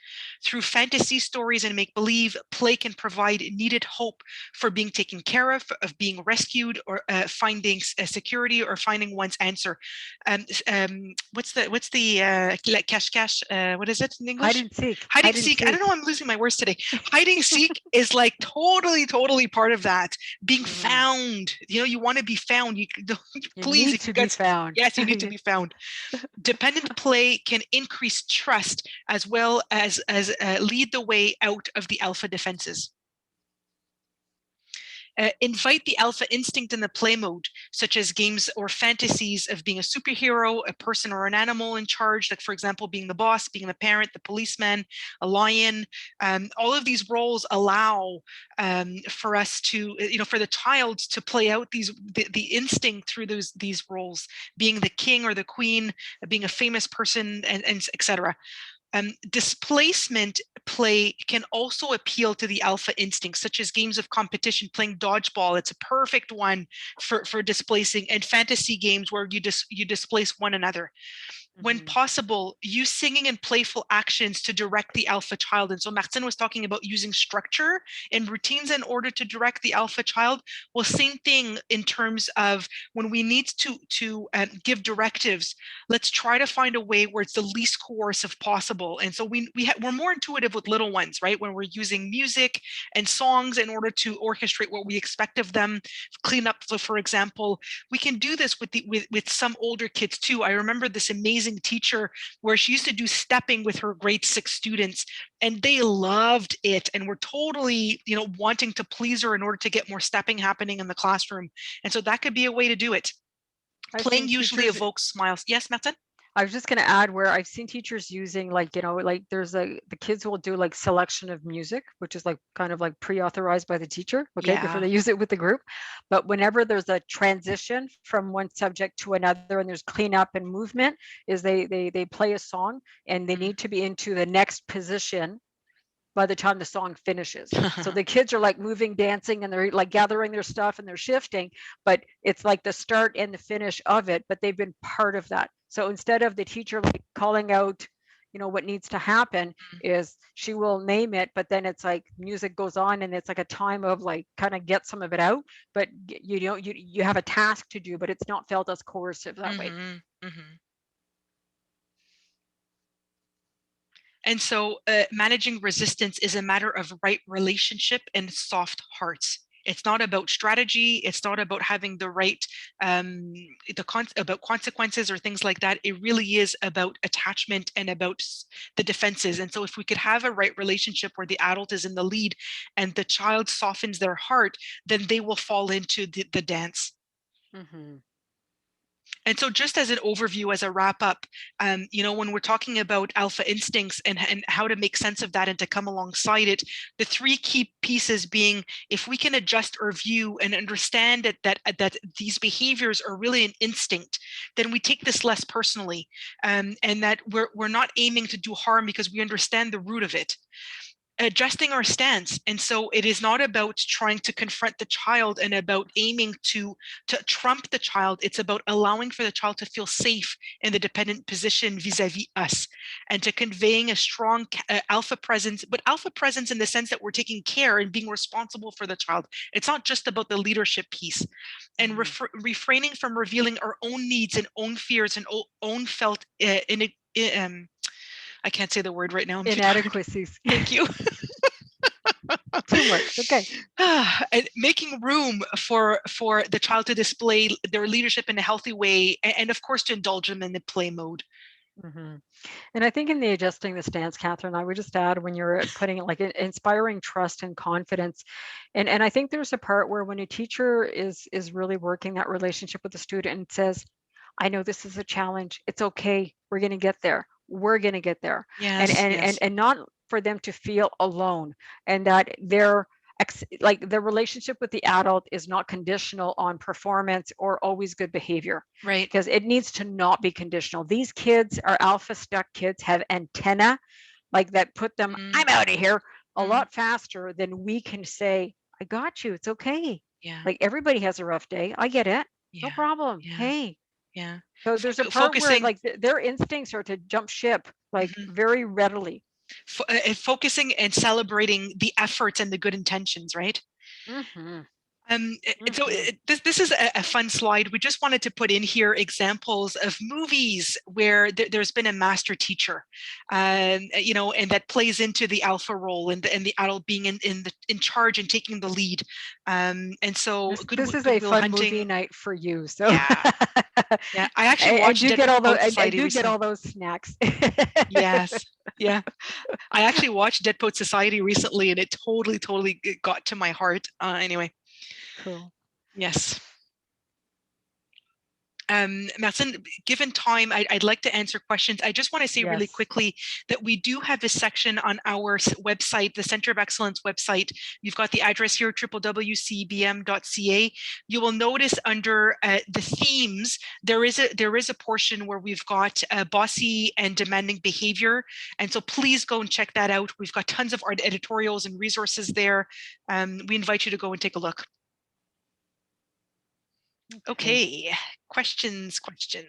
Through fantasy stories and make-believe, play can provide needed hope for being taken care of being rescued, or finding security, or finding one's answer. What's the like cache? What is it in English? Hide and seek. Hide and seek. I don't know, I'm losing my words today. Hiding seek is like totally part of that. Being found, you want to be found. You please, need to be found. Yes, you need to be found. Dependent play can increase trust as well as lead the way out of the alpha defenses. Invite the alpha instinct in the play mode, such as games or fantasies of being a superhero, a person or an animal in charge, like for example, being the boss, being the parent, the policeman, a lion. All of these roles allow for us to, for the child to play out the instinct through these roles, being the king or the queen, being a famous person, and etc. Displacement play can also appeal to the alpha instincts, such as games of competition, playing dodgeball. It's a perfect one for displacing, and fantasy games where you displace one another. When possible, use singing and playful actions to direct the alpha child. And so Martine was talking about using structure and routines in order to direct the alpha child. Well, same thing in terms of when we need to give directives, let's try to find a way where it's the least coercive possible. And so we're more intuitive with little ones, right? When we're using music and songs in order to orchestrate what we expect of them, clean up, for example. We can do this with some older kids too. I remember this amazing teacher where she used to do stepping with her grade 6 students, and they loved it and were totally, you know, wanting to please her in order to get more stepping happening in the classroom. And so that could be a way to do it. Playing usually evokes smiles. Yes, Martine? I was just going to add where I've seen teachers using, like, you know, like the kids will do like selection of music, which is like kind of like pre-authorized by the teacher, okay, before they use it with the group. But whenever there's a transition from one subject to another and there's cleanup and movement, is they play a song and they need to be into the next position by the time the song finishes. So the kids are like moving, dancing, and they're like gathering their stuff and they're shifting, but it's like the start and the finish of it, but they've been part of that. So instead of the teacher like calling out, you know, what needs to happen, is she will name it, but then it's like music goes on and it's like a time of like kind of get some of it out, but you know, you have a task to do, but it's not felt as coercive that way. And so managing resistance is a matter of right relationship and soft hearts. It's not about strategy. It's not about having the right, about consequences or things like that. It really is about attachment and about the defenses. And so if we could have a right relationship where the adult is in the lead and the child softens their heart, then they will fall into the dance. And so just as an overview, as a wrap up, you know, when we're talking about alpha instincts and how to make sense of that and to come alongside it, the three key pieces being, if we can adjust our view and understand that these behaviors are really an instinct, then we take this less personally, and that we're not aiming to do harm because we understand the root of it. Adjusting our stance. And so it is not about trying to confront the child and about aiming to trump the child. It's about allowing for the child to feel safe in the dependent position vis-a-vis us, and to conveying a strong alpha presence, but alpha presence in the sense that we're taking care and being responsible for the child. It's not just about the leadership piece, and refraining from revealing our own needs and own fears and own felt I can't say the word right now. Inadequacies. Thank you. Too much. Okay. And making room for the child to display their leadership in a healthy way, and of course to indulge them in the play mode. And I think in the adjusting the stance, Catherine, I would just add, when you're putting it like inspiring trust and confidence, and I think there's a part where when a teacher is really working that relationship with the student and says, I know this is a challenge, it's okay, we're going to get there, we're going to get there. And not for them to feel alone, and that they're like the relationship with the adult is not conditional on performance or always good behavior, right? Because it needs to not be conditional. These kids are alpha stuck kids, have antenna like that put them, I'm out of here, a lot faster than we can say, I got you, it's okay. Like everybody has a rough day, I get it, no problem. Hey. So there's a part where like their instincts are to jump ship like very readily. Focusing and celebrating the efforts and the good intentions, right? So this is a fun slide. We just wanted to put in here examples of movies where there's been a master teacher, you know, and that plays into the alpha role and the adult being in charge and taking the lead. And so this is a fun movie night for you. So yeah, I actually watched Dead Poets get all those snacks. Yes, yeah. I actually watched Dead Poets Society recently, and it totally got to my heart. Anyway. Cool. Yes. Martine, given time, I'd like to answer questions. I just want to say really quickly that we do have a section on our website, the Center of Excellence website. You've got the address here, www.cbm.ca. You will notice under the themes, there is a portion where we've got bossy and demanding behavior. And so please go and check that out. We've got tons of art editorials and resources there. We invite you to go and take a look. Okay, questions. Some questions.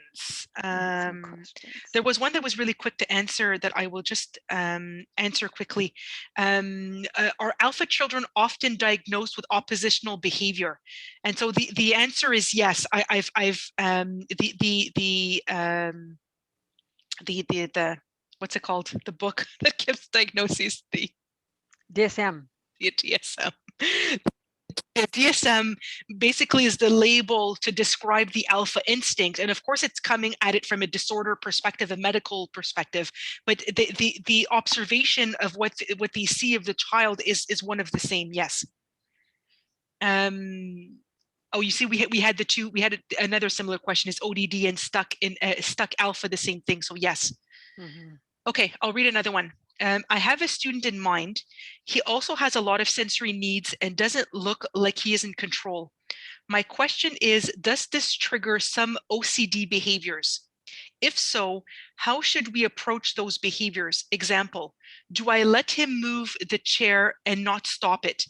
There was one that was really quick to answer that I will just answer quickly. Are alpha children often diagnosed with oppositional behavior? And so the answer is yes. The what's it called? The book that gives diagnoses, the DSM. DSM. The DSM basically is the label to describe the alpha instinct. And of course, it's coming at it from a disorder perspective, a medical perspective. But the observation of what they see of the child is one of the same, yes. Oh, you see, we had the two. We had another similar question: is ODD and stuck alpha the same thing? So yes. Mm-hmm. Okay, I'll read another one. I have a student in mind. He also has a lot of sensory needs and doesn't look like he is in control. My question is, does this trigger some OCD behaviors? If so, how should we approach those behaviors? Example, do I let him move the chair and not stop it?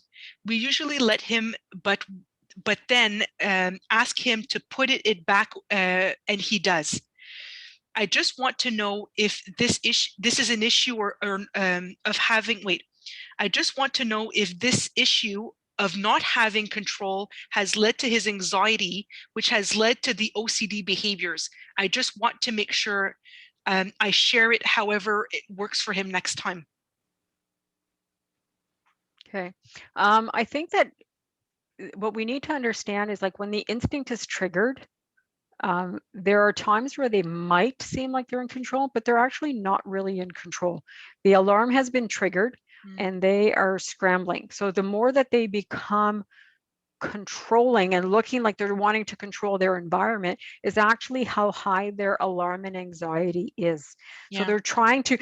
We usually let him, but then ask him to put it back, and he does. I just want to know if this is an issue of having, I just want to know if this issue of not having control has led to his anxiety, which has led to the OCD behaviors. I just want to make sure I share it however it works for him next time. Okay. I think that what we need to understand is, like, when the instinct is triggered, there are times where they might seem like they're in control, but they're actually not really in control. The alarm has been triggered and they are scrambling. So the more that they become controlling and looking like they're wanting to control their environment is actually how high their alarm and anxiety is. Yeah. So they're trying to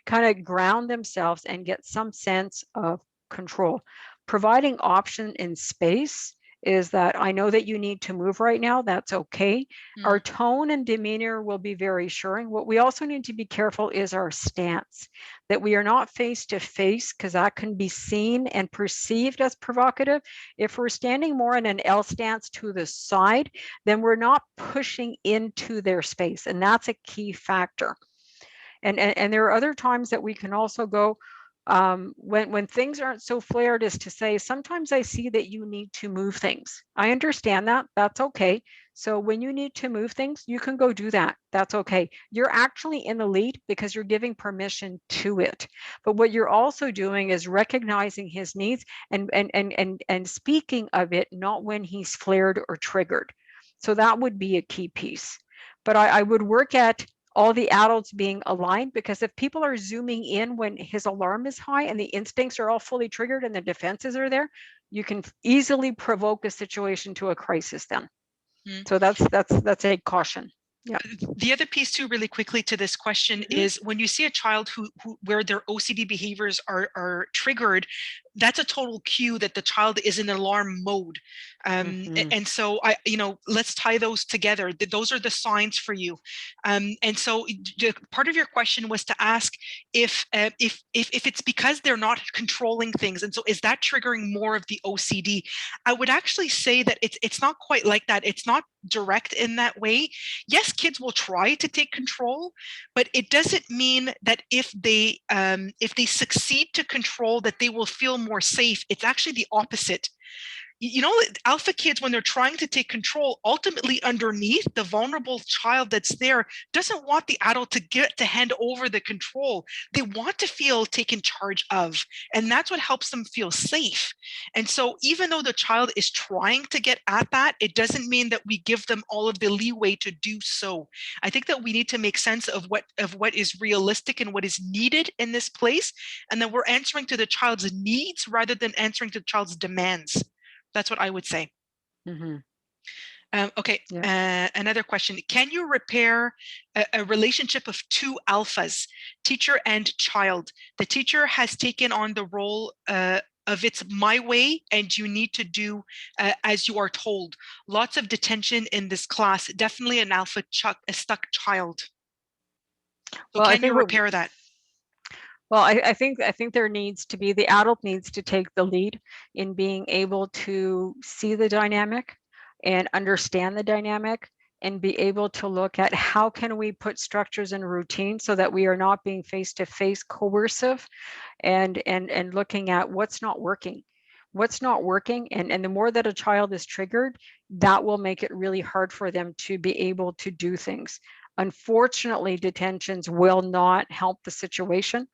kind of ground themselves and get some sense of control. Providing option in space is that I know that you need to move right now. That's okay. Our tone and demeanor will be very assuring. What we also need to be careful is our stance, that we are not face to face, because that can be seen and perceived as provocative. If we're standing more in an L stance to the side, then we're not pushing into their space. And that's a key factor. And there are other times that we can also go, when things aren't so flared, is to say, sometimes I see that you need to move things. I understand that. That's okay. So when you need to move things, you can go do that. That's okay. You're actually in the lead because you're giving permission to it. But what you're also doing is recognizing his needs and speaking of it, not when he's flared or triggered. So that would be a key piece. But I would work at all the adults being aligned, because if people are zooming in when his alarm is high and the instincts are all fully triggered and the defenses are there, you can easily provoke a situation to a crisis then. So that's a caution. Yeah. The other piece too, really quickly, to this question is, when you see a child who where their OCD behaviors are triggered, that's a total cue that the child is in alarm mode. And so let's tie those together. Those are the signs for you. And so part of your question was to ask if it's because they're not controlling things. And so is that triggering more of the OCD? I would actually say that it's not quite like that. It's not direct in that way. Yes, kids will try to take control, but it doesn't mean that if they succeed to control, that they will feel more safe. It's actually the opposite. Alpha kids, when they're trying to take control, ultimately underneath, the vulnerable child that's there doesn't want the adult to hand over the control. They want to feel taken charge of, and that's what helps them feel safe. And so even though the child is trying to get at that, it doesn't mean that we give them all of the leeway to do so. I think that we need to make sense of what is realistic and what is needed in this place, and that we're answering to the child's needs rather than answering to the child's demands. That's what I would say. Okay, another question. Can you repair a relationship of two alphas, teacher and child? The teacher has taken on the role of it's my way and you need to do as you are told. Lots of detention in this class. Definitely an alpha a stuck child. So well, can you repair that? Well, I think there needs to be, the adult needs to take the lead in being able to see the dynamic and understand the dynamic and be able to look at how can we put structures and routines so that we are not being face-to-face coercive and looking at what's not working. And the more that a child is triggered, that will make it really hard for them to be able to do things. Unfortunately, detentions will not help the situation,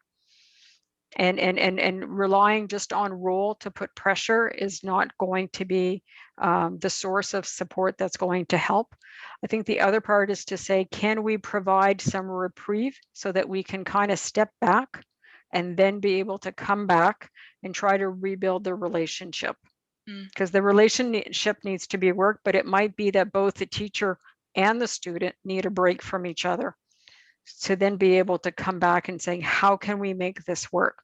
and relying just on role to put pressure is not going to be the source of support that's going to help. I think the other part is to say, can we provide some reprieve so that we can kind of step back and then be able to come back and try to rebuild the relationship? Because the relationship needs to be worked, but it might be that both the teacher and the student need a break from each other to then be able to come back and say, how can we make this work?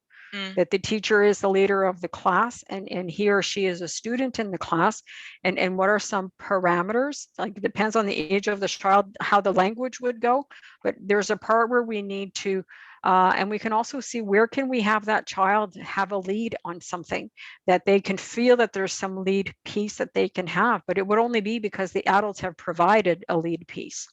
That the teacher is the leader of the class, and he or she is a student in the class, and what are some parameters? Like, it depends on the age of the child, how the language would go, but there's a part where we need to, and we can also see where can we have that child have a lead on something, that they can feel that there's some lead piece that they can have, but it would only be because the adults have provided a lead piece.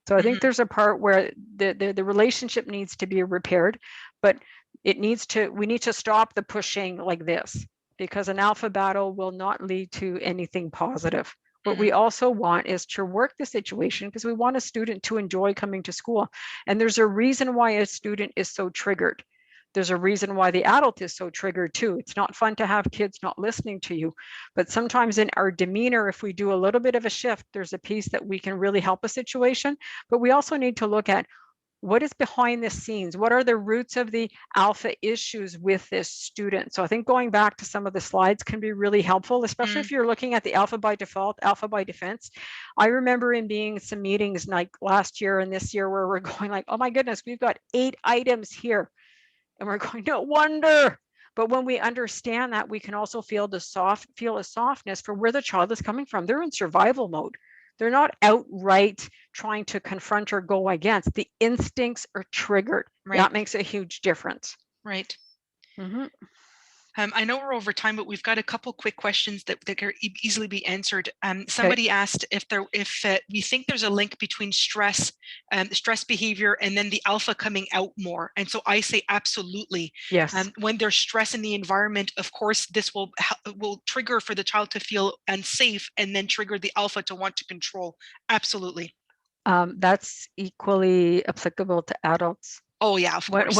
So I think there's a part where the relationship needs to be repaired, but we need to stop the pushing like this, because an alpha battle will not lead to anything positive. What we also want is to work the situation, because we want a student to enjoy coming to school. And there's a reason why a student is so triggered. There's a reason why the adult is so triggered too. It's not fun to have kids not listening to you, but sometimes in our demeanor, if we do a little bit of a shift, there's a piece that we can really help a situation. But we also need to look at what is behind the scenes. What are the roots of the alpha issues with this student? So I think going back to some of the slides can be really helpful, especially if you're looking at the alpha by default, alpha by defense. I remember in being some meetings like last year and this year where we're going like, oh my goodness, we've got 8 items here. And we're going, no wonder. But when we understand that, we can also feel a softness for where the child is coming from. They're in survival mode. They're not outright trying to confront or go against. The instincts are triggered. Right. That makes a huge difference. Right. I know we're over time, but we've got a couple quick questions that can easily be answered. Somebody asked if we think there's a link between stress behavior and then the alpha coming out more. And so I say absolutely. Yes. When there's stress in the environment, of course, this will trigger for the child to feel unsafe and then trigger the alpha to want to control. Absolutely. That's equally applicable to adults. Oh yeah, of course.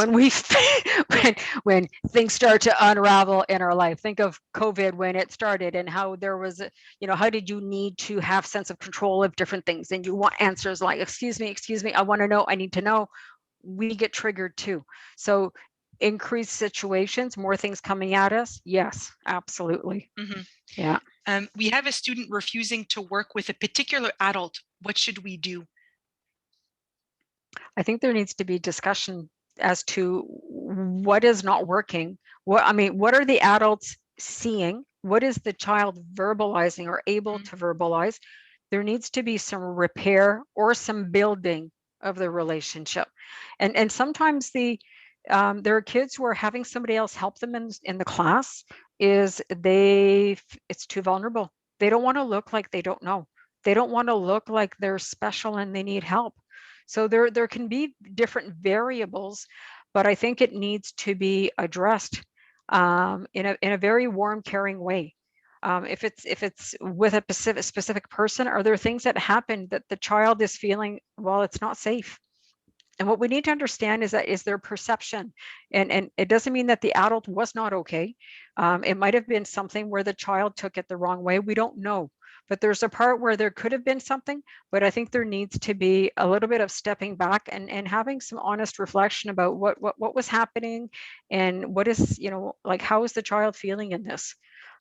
When things start to unravel in our life, think of COVID when it started and how there was, how did you need to have sense of control of different things, and you want answers like, excuse me, I want to know, I need to know. We get triggered too. So increased situations, more things coming at us. Yes, absolutely. Yeah. We have a student refusing to work with a particular adult. What should we do? I think there needs to be discussion as to what is not working. What are the adults seeing? What is the child verbalizing or able to verbalize? There needs to be some repair or some building of the relationship. And sometimes there are kids who are having somebody else help them in the class it's too vulnerable. They don't want to look like they don't know. They don't want to look like they're special and they need help. So there can be different variables, but I think it needs to be addressed in a very warm, caring way. If it's with a specific person, are there things that happen that the child is feeling, well, it's not safe? And what we need to understand is their perception, and it doesn't mean that the adult was not okay. It might have been something where the child took it the wrong way. We don't know. But there's a part where there could have been something, but I think there needs to be a little bit of stepping back and having some honest reflection about what was happening, and what is, like, how is the child feeling in this?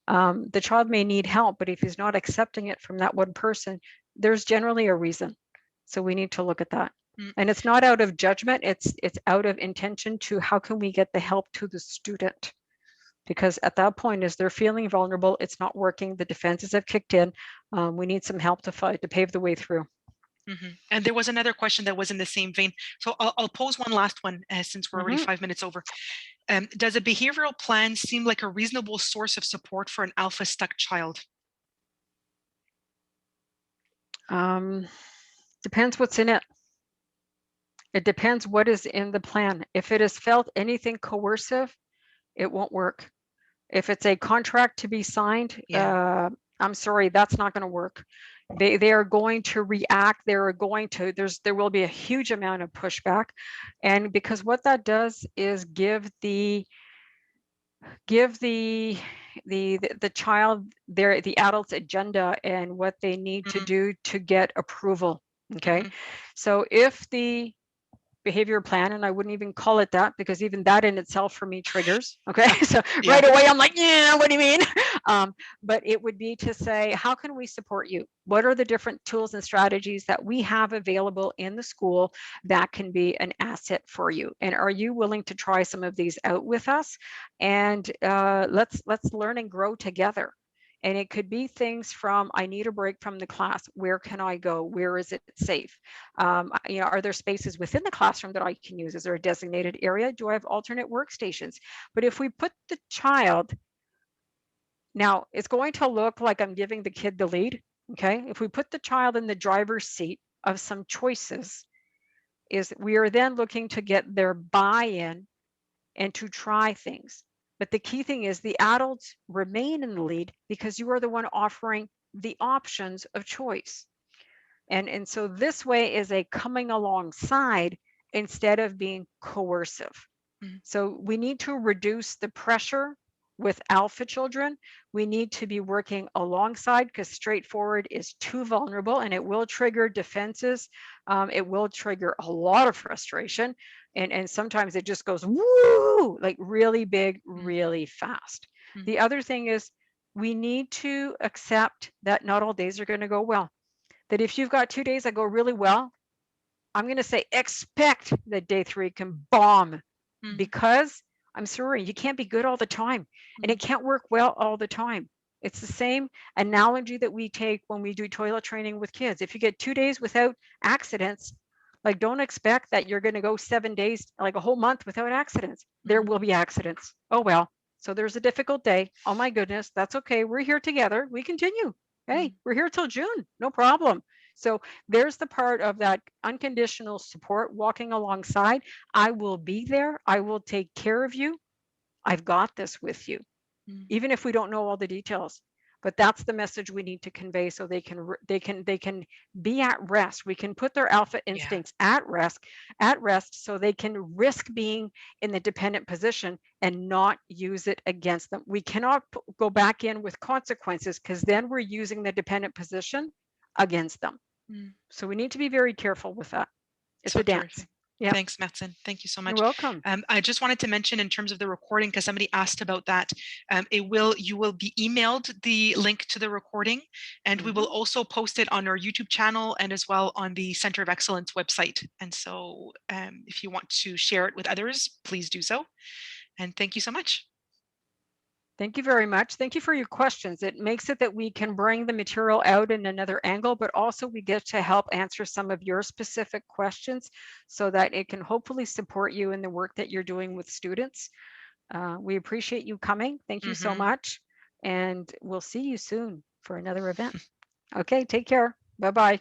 The child may need help, but if he's not accepting it from that one person, there's generally a reason. So we need to look at that. And it's not out of judgment, it's out of intention to how can we get the help to the student? Because at that point, as they're feeling vulnerable, it's not working, the defenses have kicked in, we need some help to pave the way through. And there was another question that was in the same vein. So I'll pose one last one since we're already 5 minutes over. Does a behavioral plan seem like a reasonable source of support for an alpha stuck child? Depends what's in it. It depends what is in the plan. If it is felt anything coercive, it won't work. If it's a contract to be signed, I'm sorry, that's not going to work. They are going to react. There will be a huge amount of pushback, and because what that does is give the child the adult's agenda and what they need to do to get approval. Okay, so if the behavior plan, and I wouldn't even call it that because even that in itself for me triggers. Okay, so right away I'm like, yeah, what do you mean? But it would be to say, how can we support you? What are the different tools and strategies that we have available in the school that can be an asset for you? And are you willing to try some of these out with us? And let's learn and grow together. And it could be things from, I need a break from the class. Where can I go? Where is it safe? Are there spaces within the classroom that I can use? Is there a designated area? Do I have alternate workstations? But if we put the child, now it's going to look like I'm giving the kid the lead. Okay. If we put the child in the driver's seat of some choices, we are then looking to get their buy-in and to try things. But the key thing is the adults remain in the lead because you are the one offering the options of choice. And so this way is a coming alongside instead of being coercive. So we need to reduce the pressure with alpha children. We need to be working alongside because straightforward is too vulnerable and it will trigger defenses. It will trigger a lot of frustration. And sometimes it just goes woo, like really big, really fast. The other thing is we need to accept that not all days are going to go well. That if you've got 2 days that go really well, I'm going to say expect that day 3 can bomb because I'm sorry, you can't be good all the time and it can't work well all the time. It's the same analogy that we take when we do toilet training with kids. If you get 2 days without accidents, like don't expect that you're going to go 7 days, like a whole month without accidents. There will be accidents. Oh, well, so there's a difficult day. Oh my goodness, that's okay. We're here together. We continue. Hey, we're here till June. No problem. So there's the part of that unconditional support, walking alongside. I will be there. I will take care of you. I've got this with you, even if we don't know all the details. But that's the message we need to convey so they can be at rest. We can put their alpha instincts at rest so they can risk being in the dependent position and not use it against them. We cannot go back in with consequences because then we're using the dependent position against them. So we need to be very careful with that. It's a dance. Terrific. Yeah. Thanks, Martine. Thank you so much. You're welcome. I just wanted to mention in terms of the recording, because somebody asked about that, you will be emailed the link to the recording, and we will also post it on our YouTube channel and as well on the Center of Excellence website. And so if you want to share it with others, please do so. And thank you so much. Thank you very much. Thank you for your questions. It makes it that we can bring the material out in another angle, but also we get to help answer some of your specific questions so that it can hopefully support you in the work that you're doing with students. We appreciate you coming. Thank you so much. And we'll see you soon for another event. Okay, take care. Bye-bye.